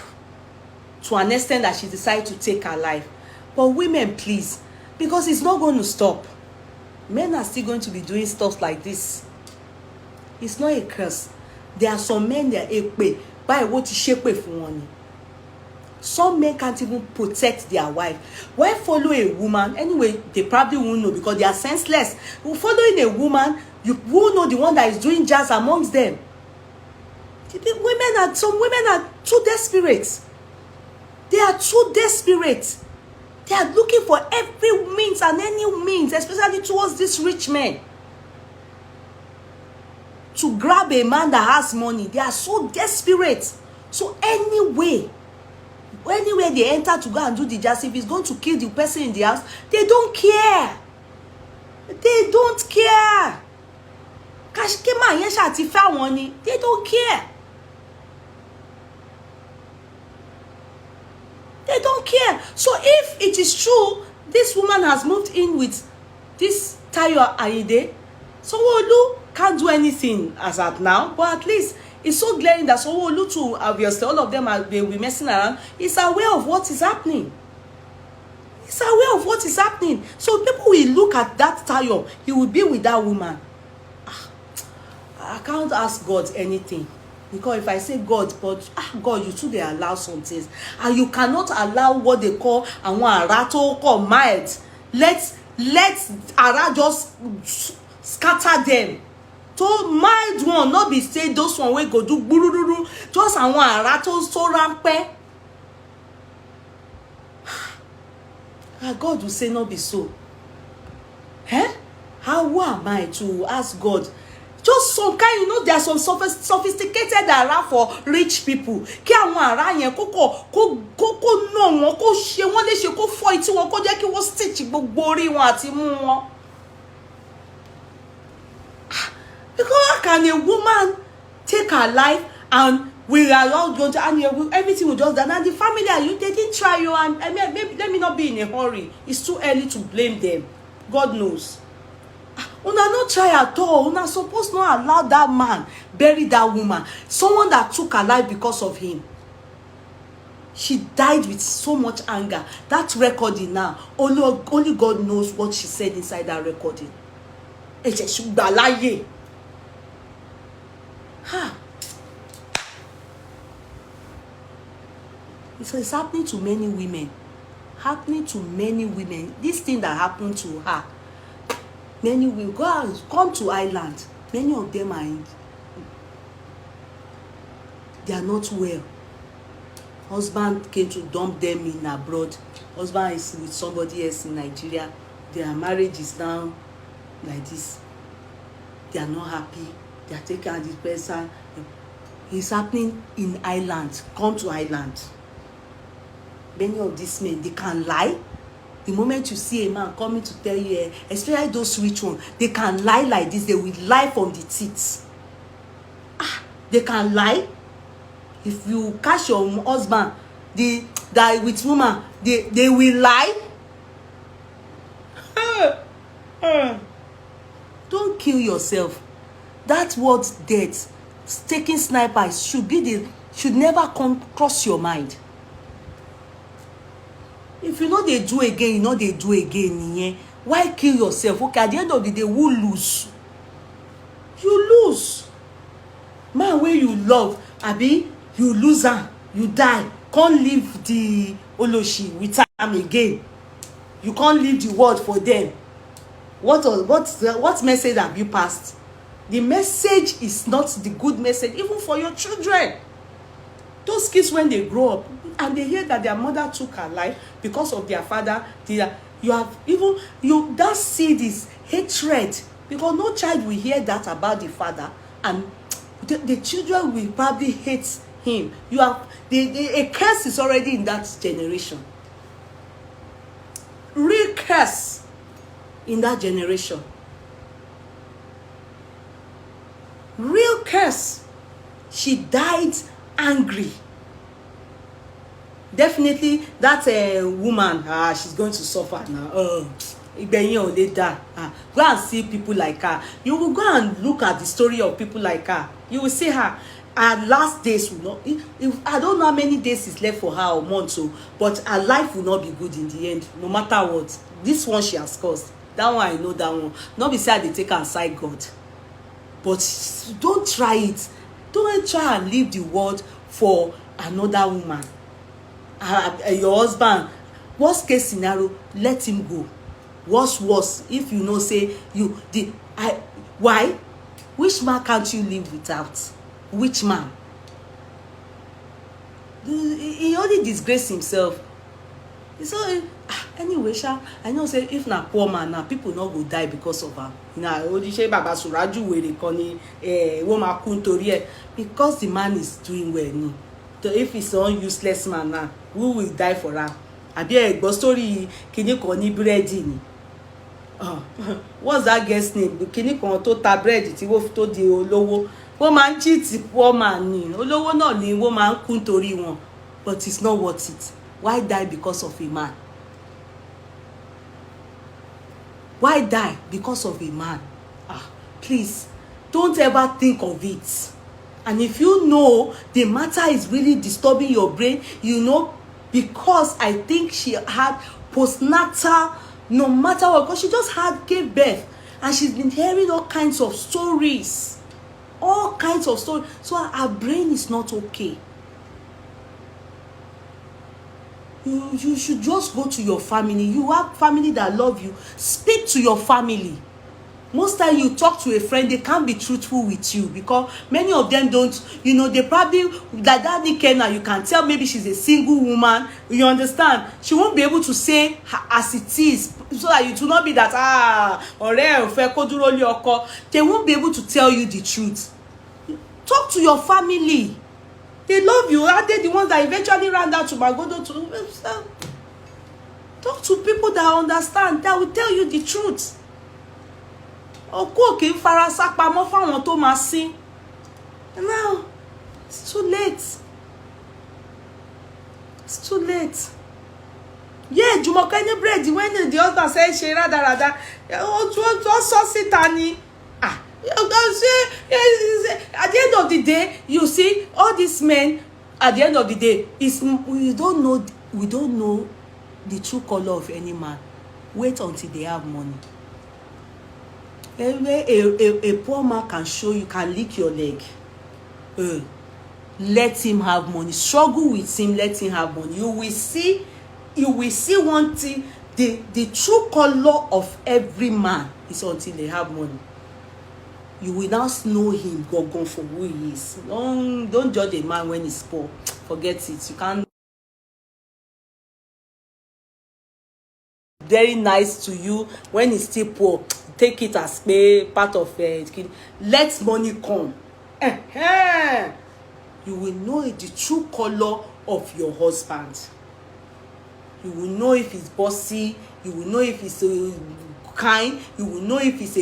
to an extent that she decided to take her life. But women, please, because it's not going to stop. Men are still going to be doing stuff like this. It's not a curse. There are some men that by what you shape for money. Some men can't even protect their wife. Why follow a woman? Anyway, they probably won't know because they are senseless. Following a woman, you won't know the one that is doing jazz amongst them. Some women are too desperate. They are too desperate. They are looking for every means and any means, especially towards these rich men, to grab a man that has money. They are so desperate. So anywhere they enter to go and do the jazz, if it's going to kill the person in the house, they don't care. They don't care. They don't care. They don't care. So if it is true, this woman has moved in with this Doyin Ayinde, Sanwo-Olu can't do anything as at now, but at least it's so glaring that Sanwo-Olu too, obviously, all of them they'll be messing around. He's aware of what is happening. He's aware of what is happening. So people will look at that Doyin, he will be with that woman. I can't ask God anything. Because if I say God, but God, you too, they allow some things. And you cannot allow what they call arato call mild. Let ara just scatter them. To mild one, not be say those one wey go do burururu. Just arato so rampe. God will say not be so. How am I to ask God? Just some kind, there are some sophisticated ara for rich people. Kí àwọn ara yẹn kó no wọn, kó ṣe wọ́n lè ṣe, kó fọ́ etí wọn, kó jẹ́ kí wọ́n stitch gbogbo orí wọn àti mú wọn. Because how can a woman take her life and we are all going to, and everything will just done, and the family they didn't try you, and maybe let me not be in a hurry. It's too early to blame them. God knows. Una not try at all. Una supposed not allow that man bury that woman. Someone that took her life because of him. She died with so much anger. That recording now, only God knows what she said inside that recording. It's happening to many women. Happening to many women. This thing that happened to her. Many will come to Ireland. Many of them they are not well. Husband came to dump them in abroad. Husband is with somebody else in Nigeria. Their marriage is now like this. They are not happy. They are taking out this person. It's happening in Ireland. Come to Ireland. Many of these men, they can lie. The moment you see a man coming to tell you, especially those rich ones, they can lie like this. They will lie from the teeth. They can lie. If you catch your husband, that with woman, they will lie. Don't kill yourself. That word death, taking snipers should never come cross your mind. If you know they do again, they do again. Why kill yourself? Okay, at the end of the day, who lose? You lose. Man, where you love, abi, you lose her, you die. Can't leave the Oloshi with them again. You can't leave the word for them. What message have you passed? The message is not the good message, even for your children. those kids, when they grow up and they hear that their mother took her life because of their father, you have even that seed is hatred, because no child will hear that about the father, and the children will probably hate him. You have a curse is already in that generation. Real curse in that generation. Real curse. She died angry. Definitely that woman, she's going to suffer now. Go and see people like her. You will go and look at the story of people like her. You will see her last days will not, if I don't know how many days is left for her or months, but her life will not be good in the end, no matter what. This one she has caused, that one I know, that one not be say they take her aside God, but don't try it. Don't try and leave the world for another woman. Your husband, worst case scenario, let him go. Worse, if you know say why, which man can't you live without? Which man? He only disgrace himself. So anyway, I know say if na poor man now, people not go die because of am. Na odise baba suraju were kan ni wo ma ku nítorí ẹ̀, because the man is doing well ni. So if he's an useless man now, who will die for am? Abi ẹ gbọ́ story kini kan ní búrẹ́dì ni. What's that girl's name? Kini kan tó ta bread tí wọ́n tó di olówó. Wọ́n máa ń cheat poor man ni. Olówó náà ni wọ́n máa ń kú nítorí wọn. But it's not worth it. Why die because of a man? Why die because of a man? Please, don't ever think of it. And if you know the matter is really disturbing your brain, you know, because I think she had postnatal, no matter what, because she just gave birth, and she's been hearing all kinds of stories. All kinds of stories. So her brain is not okay. You should just go to your family. You have family that love you. Speak to your family. Most time you talk to a friend, they can't be truthful with you, because many of them don't, they probably, like that Nikena, you can tell maybe she's a single woman, you understand? She won't be able to say as it is, so that it will not be that, they won't be able to tell you the truth. Talk to your family. They love you. Are they the ones that eventually ran down to Magodo to talk to people that understand, that will tell you the truth. Okay, farasapamọ́ fáwọn tó máa sin. Now, it's too late. It's too late. Yeah, Jumoke ní bread when the husband say ṣe rádaràda. Ó sọ síta ni. At the end of the day, you see, all these men, at the end of the day, we don't know the true color of any man. Wait until they have money. A poor man can show you, can lick your leg. Let him have money. Struggle with him, let him have money. You will see one thing. The true color of every man is until they have money. You will now know him go for who he is. Don't judge a man when he's poor. Forget it. You can't. Very nice to you when he's still poor. Take it as part of it. Let money come. You will know the true color of your husband. You will know if he's bossy. You will know if he's kind. You will know if he's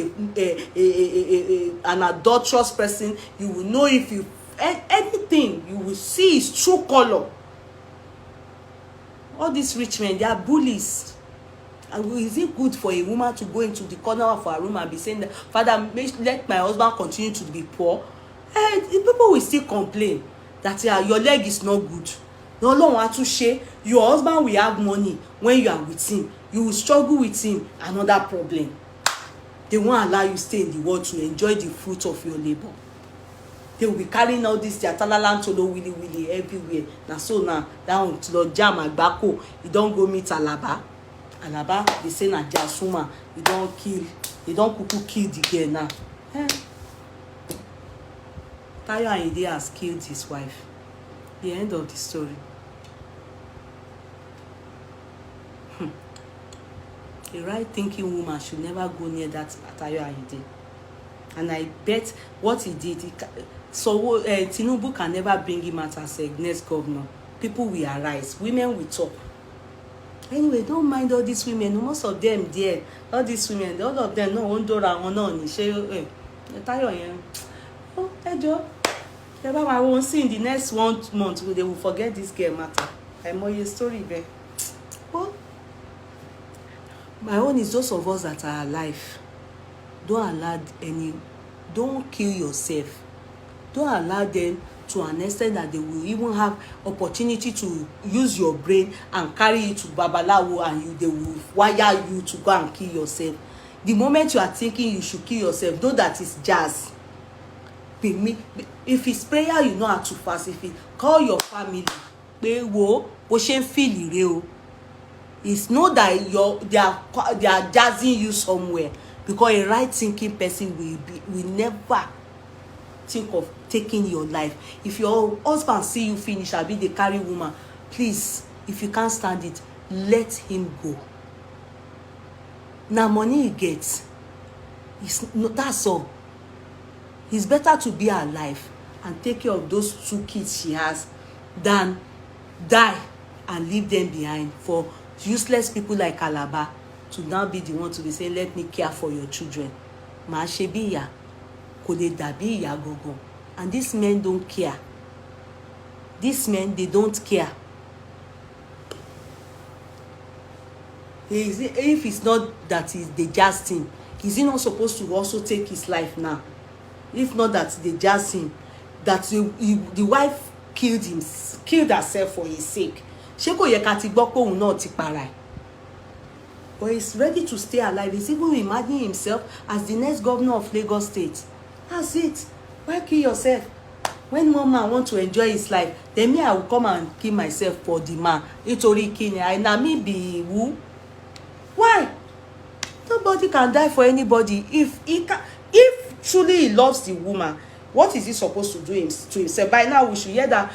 an adulterous person. You will know if you anything. You will see his true color. All these rich men, they are bullies. And is it good for a woman to go into the corner of her room and be saying that, Father, let my husband continue to be poor? People will still complain that your leg is not good. No long want to share. Your husband will have money when you are with him. You will struggle with him. Another problem. They won't allow you stay in the world to enjoy the fruit of your labor. They will be carrying all this their talalan tolo willy everywhere. Now so now down to the jam agbako. You don't go meet Alaba, they say na jasuma. You don't kuku kill the girl now. Doyin Ayinde has killed his wife. The end of the story. A right thinking woman should never go near that Doyin Ayinde. And I bet what he did, Tinubu can never bring him out as a next governor. People will arise, women will talk. Anyway, don't mind all these women. Most of them there, all these women, all of them, no, Ojora, no, Doyin yẹn. Oh, ẹjọ́, never I won't see in the next 1 month they will forget this girl matter. Àìmọye story bẹ́ẹ̀. Oh, my own is those of us that are alive. Don't kill yourself. Don't allow them to an extent that they will even have opportunity to use your brain and carry you to Babalawo, and they will wire you to go and kill yourself. The moment you are thinking you should kill yourself, know that it's jazz. If it's prayer, you know how to fast. If it, call your family. It's not that they are jazzing you somewhere, because a right thinking person will never think of taking your life. If your husband see you finish, abi dey carry woman, please, if you can't stand it, let him go. Now money he gets, that's all. It's better to be alive and take care of those 2 kids she has than die and leave them behind for useless people like Alaba to now be the one to be saying, let me care for your children. Ma ṣe bí ìyá, kò lè dàbí ìyá gangan. And these men don't care. These men, they don't care. If it's not that they just him, is he not supposed to also take his life now? If not that they just him, that the wife killed herself for his sake. Ṣé kò yẹ ká ti gbọ́ pé òun náà ti para ẹ̀? But he's ready to stay alive. He's even imagining himself as the next governor of Lagos State. That's it. Why kill yourself? When one man want to enjoy his life, then me, I will come and kill myself for the man. Nítorí kíni, I na me be who? Why? Nobody can die for anybody. If truly he loves the woman, what is he supposed to do to himself? By now we should hear that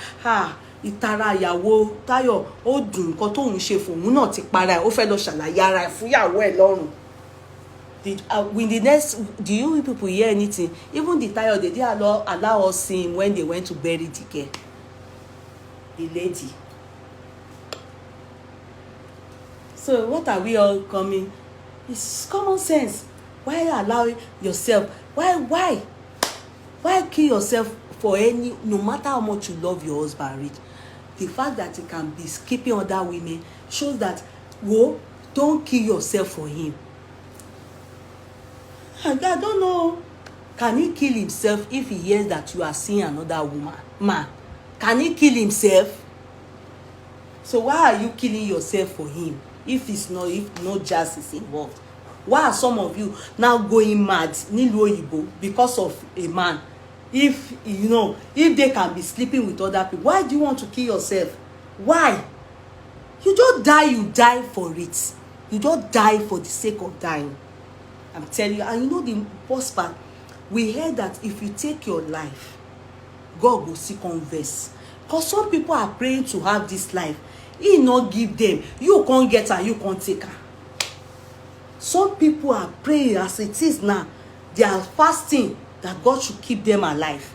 ìtara ìyàwó Táyọ̀ ó dùn nǹkan tóun ṣe fún òun náà ti para ẹ̀, ó fẹ́ lọ ṣàlàyé ara ẹ̀ fún ìyàwó ẹ̀ lọ́rùn. Do you people hear anything? Even the Táyọ̀, they didn't allow us see him when they went to bury the girl, the lady. So what are we all coming? It's common sense. Why allow yourself? Why kill yourself for no matter how much you love your husband, Rich? The fact that he can be skipping other women shows that, don't kill yourself for him. I don't know. Can he kill himself if he hears that you are seeing another woman? Man, can he kill himself? So why are you killing yourself for him if no jazz is involved? Why are some of you now going mad nílùú òyìnbó because of a man? If they can be sleeping with other people, why do you want to kill yourself? Why? You don't die, you die for it. You don't die for the sake of dying. I'm telling you. And the worst part, we heard that if you take your life, God will see converse. Because some people are praying to have this life. He not give them. You can't get her, you can't take her. Some people are praying as it is now. They are fasting that God should keep them alive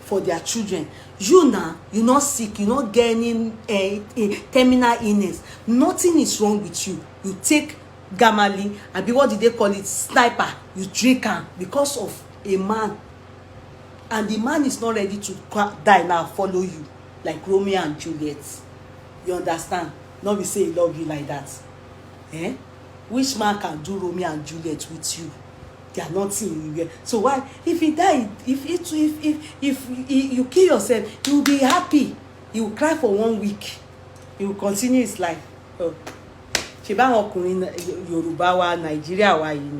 for their children. You now, you're not sick, you're not getting a terminal illness. Nothing is wrong with you. You take Gamali, and what did they call it? Sniper. You drink her because of a man. And the man is not ready to die now, follow you. Like Romeo and Juliet. You understand? Not be say he love you like that. Which man can do Romeo and Juliet with you? They are not in you. So why, if he die, if you kill yourself, you will be happy. You will cry for 1 week. You will continue his life. Ṣé báwọn ọkùnrin Yorùbá wa Nàìjíríà wa yìí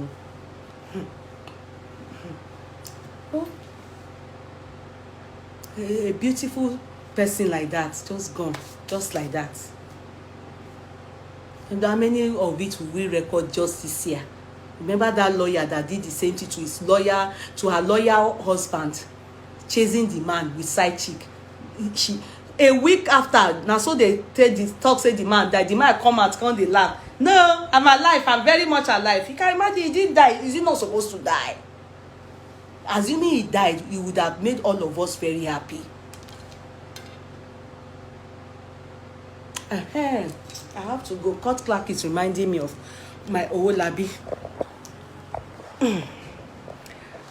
ni. A beautiful person like that just gone, just like that. And how many of it will we record just this year? Remember that lawyer that did the same thing to her lawyer husband, chasing the man with side chick. A week after, na so they talk say the man die. The man come out, come dey laugh. No, I'm alive. I'm very much alive. You can imagine, he didn't die. Is he not supposed to die? Assuming he died, he would have made all of us very happy. I have to go. Court clerk is reminding me of my Owolabi. I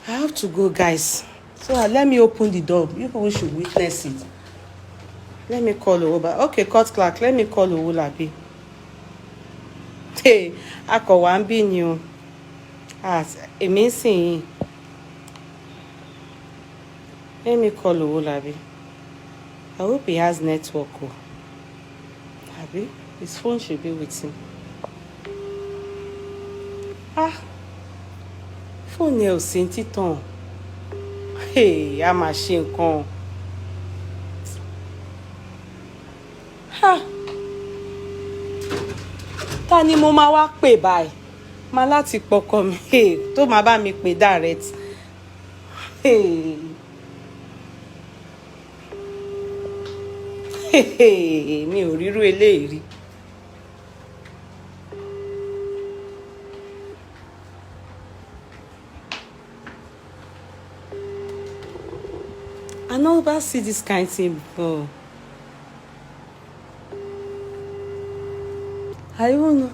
have to go, guys. So let me open the door. You people should witness it. Let me call Owoba. Okay, court clerk, let me call Owolabi. Hey, akọ̀wá ń bí ni o. Èmi ń sìn yín. Let me call Owolabi. I hope he has network. Abi, his phone should be with him. Phone ẹ ò sí ní títàn. Hey, a máa ṣe nǹkan. Ta ni mo máa wá pè báyìí? Máa láti pọkọ mi. Hey, tó máa bá mi pè direct. Hey. Mi ò rírú eléyìí rí. I never see this kind thing before. I don't know.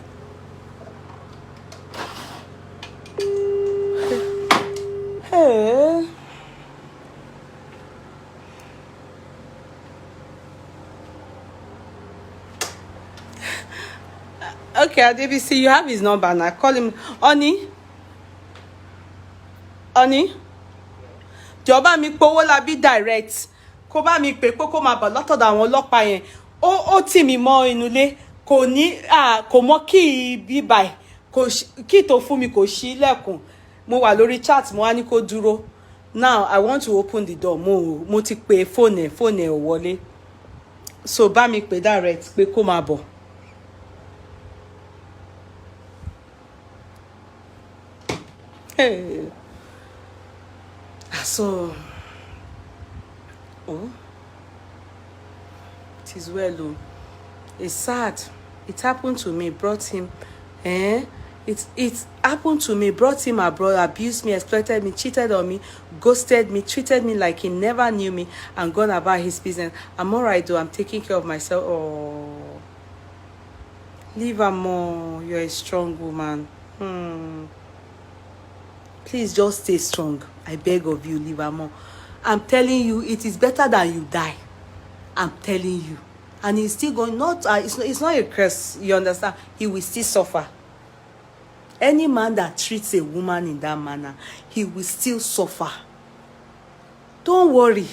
Hey. Okay, Adebisi, you have his number now. Call him. Honey? Jọ̀ọ́ mi pe Owolabi direct. Kó bá mi pè pé kó máa bọ̀ látọ̀dọ̀ àwọn ọlọ́pàá yẹn. Ó tì mí mọ́ inú ilé. Kò mọ̀ kí bí báyìí. Kí tó fún mi kò ṣí ilẹ̀kùn. Mo wà lórí chat, mo wá ní kó dúró. Now I want to open the door. Mo ti pe phone ẹ̀ ò wọlé. So bá mi pè direct pé kó máa bọ̀. Hey. So, it is well. It's sad. It happened to me. Brought him. It happened to me. Brought him abroad. Abused me. Exploited me. Cheated on me. Ghosted me. Treated me like he never knew me. And gone about his business. I'm alright though. I'm taking care of myself. Oh, leave her more. You're a strong woman. Please just stay strong. I beg of you, leave her more. I'm telling you, it is better than you die. I'm telling you. And he's still going, it's not a curse, you understand? He will still suffer. Any man that treats a woman in that manner, he will still suffer. Don't worry.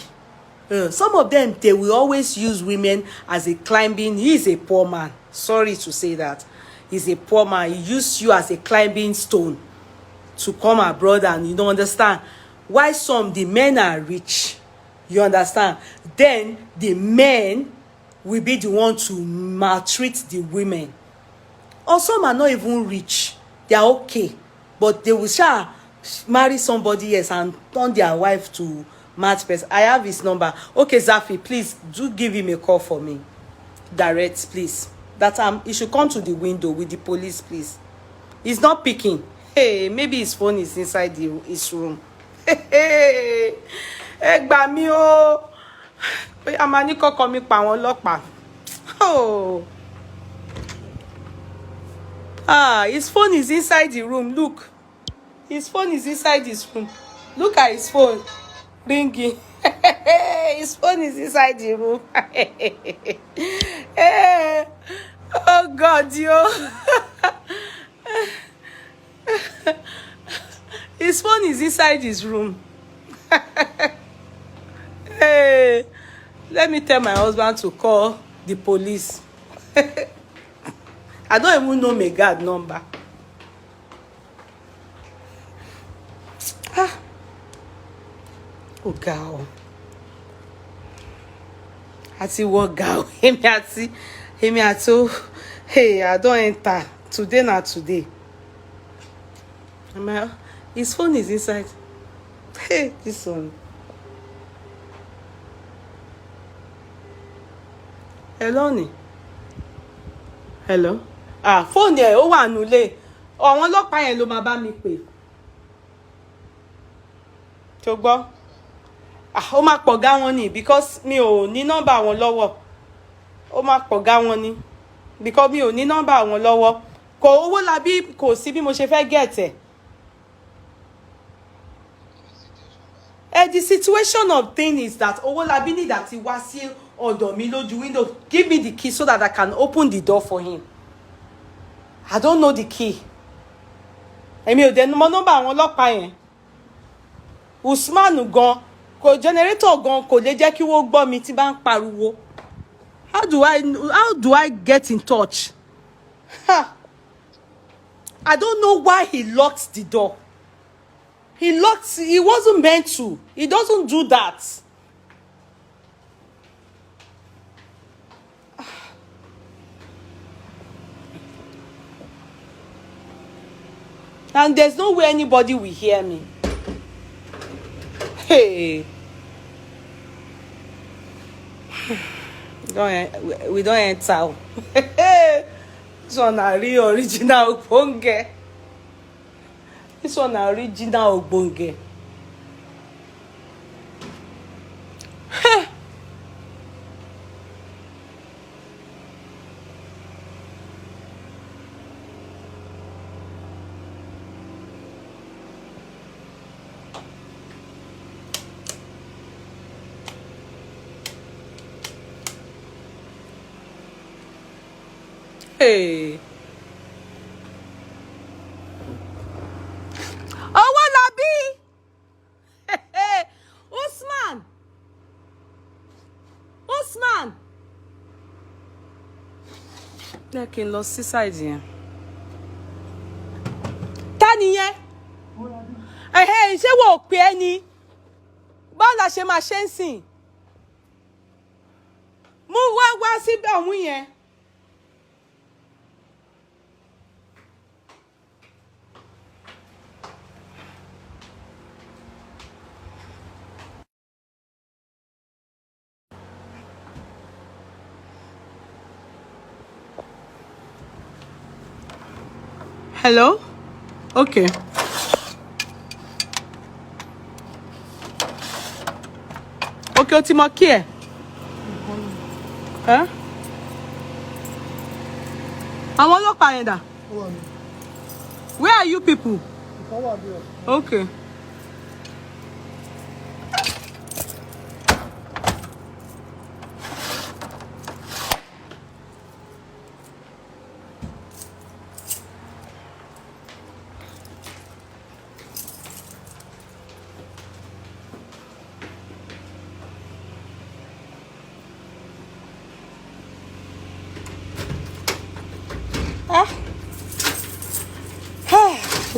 Some of them, they will always use women as a climbing. He is a poor man. Sorry to say that. He's a poor man. He used you as a climbing stone to come abroad, and you don't understand why the men are rich, you understand, then the men will be the one to maltreat the women. Or some are not even rich, they are okay, but they will marry somebody else and turn their wife to mad person. I have his number. Okay, Zafi, please do give him a call for me direct, please. That he should come to the window with the police, please. He's not picking. Hey, maybe his phone is inside his room. Hey, gbà mí o. A máa ní kọ́kọ́ mi pa àwọn ọlọ́pàá. Oh. His phone is inside the room. Look. His phone is inside his room. Look at his phone. Ringing. His phone is inside the room. Hey. Oh God, yo. His phone is inside his room. Hey, let me tell my husband to call the police. I don't even know my guard number. Oh God. Àti wọ ga o. Èmi àti hey, I don't enter. Today not today. His phone is inside. Hey, this one. Hello ni. Hello. Phone ẹ̀ ó wà nulẹ̀. Àwọn ọlọ́pàá yẹn ló máa bá mi pè. Tó gbọ́. Ó máa pọ̀gá wọn ni because mi ò ní nọ́mbà wọn lọ́wọ́. Ó máa pọ̀gá wọn ni because mi ò ní nọ́mbà wọn lọ́wọ́. Kò owó labí kò sí bí mo ṣe fẹ́ get ẹ̀. The situation of thing is that Owolabi need that he was here ọ̀dọ̀ mi lójú window. Give me the key so that I can open the door for him. I don't know the key. Èmi ò dẹ̀ mọ̀ nọ́mbà àwọn ọlọ́pàá yẹn. Usman gan kò generator gan kò lè jẹ́ kí wọ́n gbọ́ mi tí bá ń pariwo. How do I get in touch? I don't know why he locked the door. He wasn't meant to. He doesn't do that. And there's no way anybody will hear me. Hey. We don't enter. This one a real original ogbonge. This one na original ogbonge. Hey. Owolabi. Usman. Jẹ́ kí n lọ sí side yẹn. Ta nìyẹn? Ṣé wo pè é ni? Báwo la ṣe máa ṣe ń sìn? Mú wá síbẹ̀ ọ̀hún yẹn. Hello? Okay. Okay, o ti mọ kí ẹ? Àwọn ọlọ́pàá yẹn dà? Where are you people? Okay.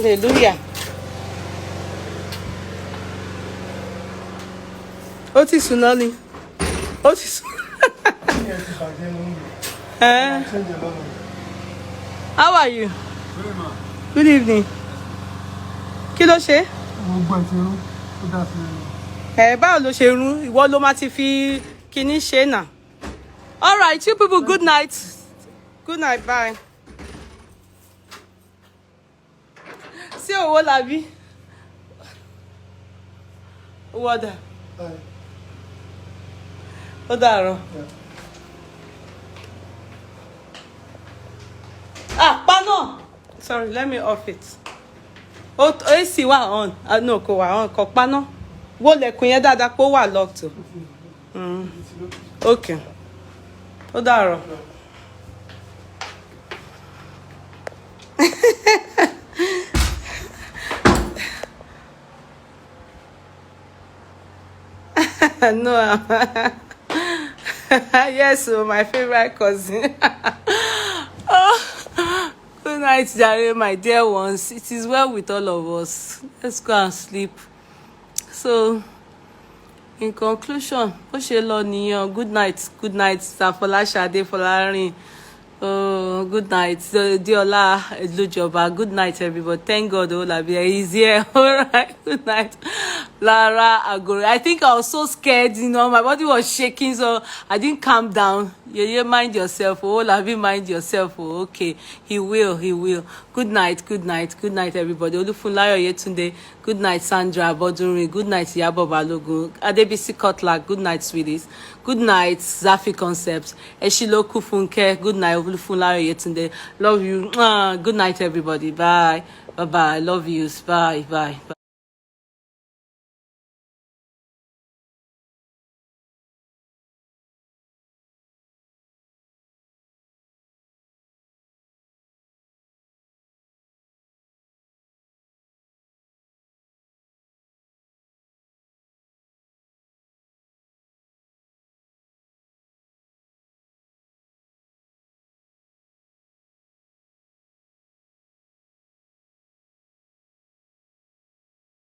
Hallelujah. Ó ti sùn náà ni. Ó ti sùn. How are you? Good evening. Kí ló ṣe? Báwo ló ṣe rún? Ìwọ ló máa ti fi kíní ṣe náà. All right, you people, good night. Good night, bye. Sí Owolabi. What? Ó dàárọ̀. Paná. Sorry, let me off it. AC wà on. No, kò wà on. Kò paná. Wo lẹ̀kùn yẹn dáadáa pé ó wà locked. Okay. Ó dàárọ̀. No. Yes, my favorite cousin. Oh, good night, Jare, my dear ones. It is well with all of us. Let's go and sleep. So, in conclusion, good night, Safolasade Folarin. Oh, good night, Diola Lujoba. Good night, everybody. Thank God, Owolabi is here. All right, good night. Lara Agore. I think I was so scared, you know, my body was shaking, so I didn't calm down. Yeah, mind yourself. Oh, Lavi, mind yourself. Oh, okay. He will. Good night, everybody. Olufunlayo Yetunde. Good night, Sandra Bodunri. Good night, Yabo Balogun. Adebisi Kotla. Good night, sweeties. Good night, Zafi Concepts. Eshilo Kufunke. Good night, Olufunlayo Yetunde. Love you. Good night, everybody. Bye. Bye. Love yous. Bye.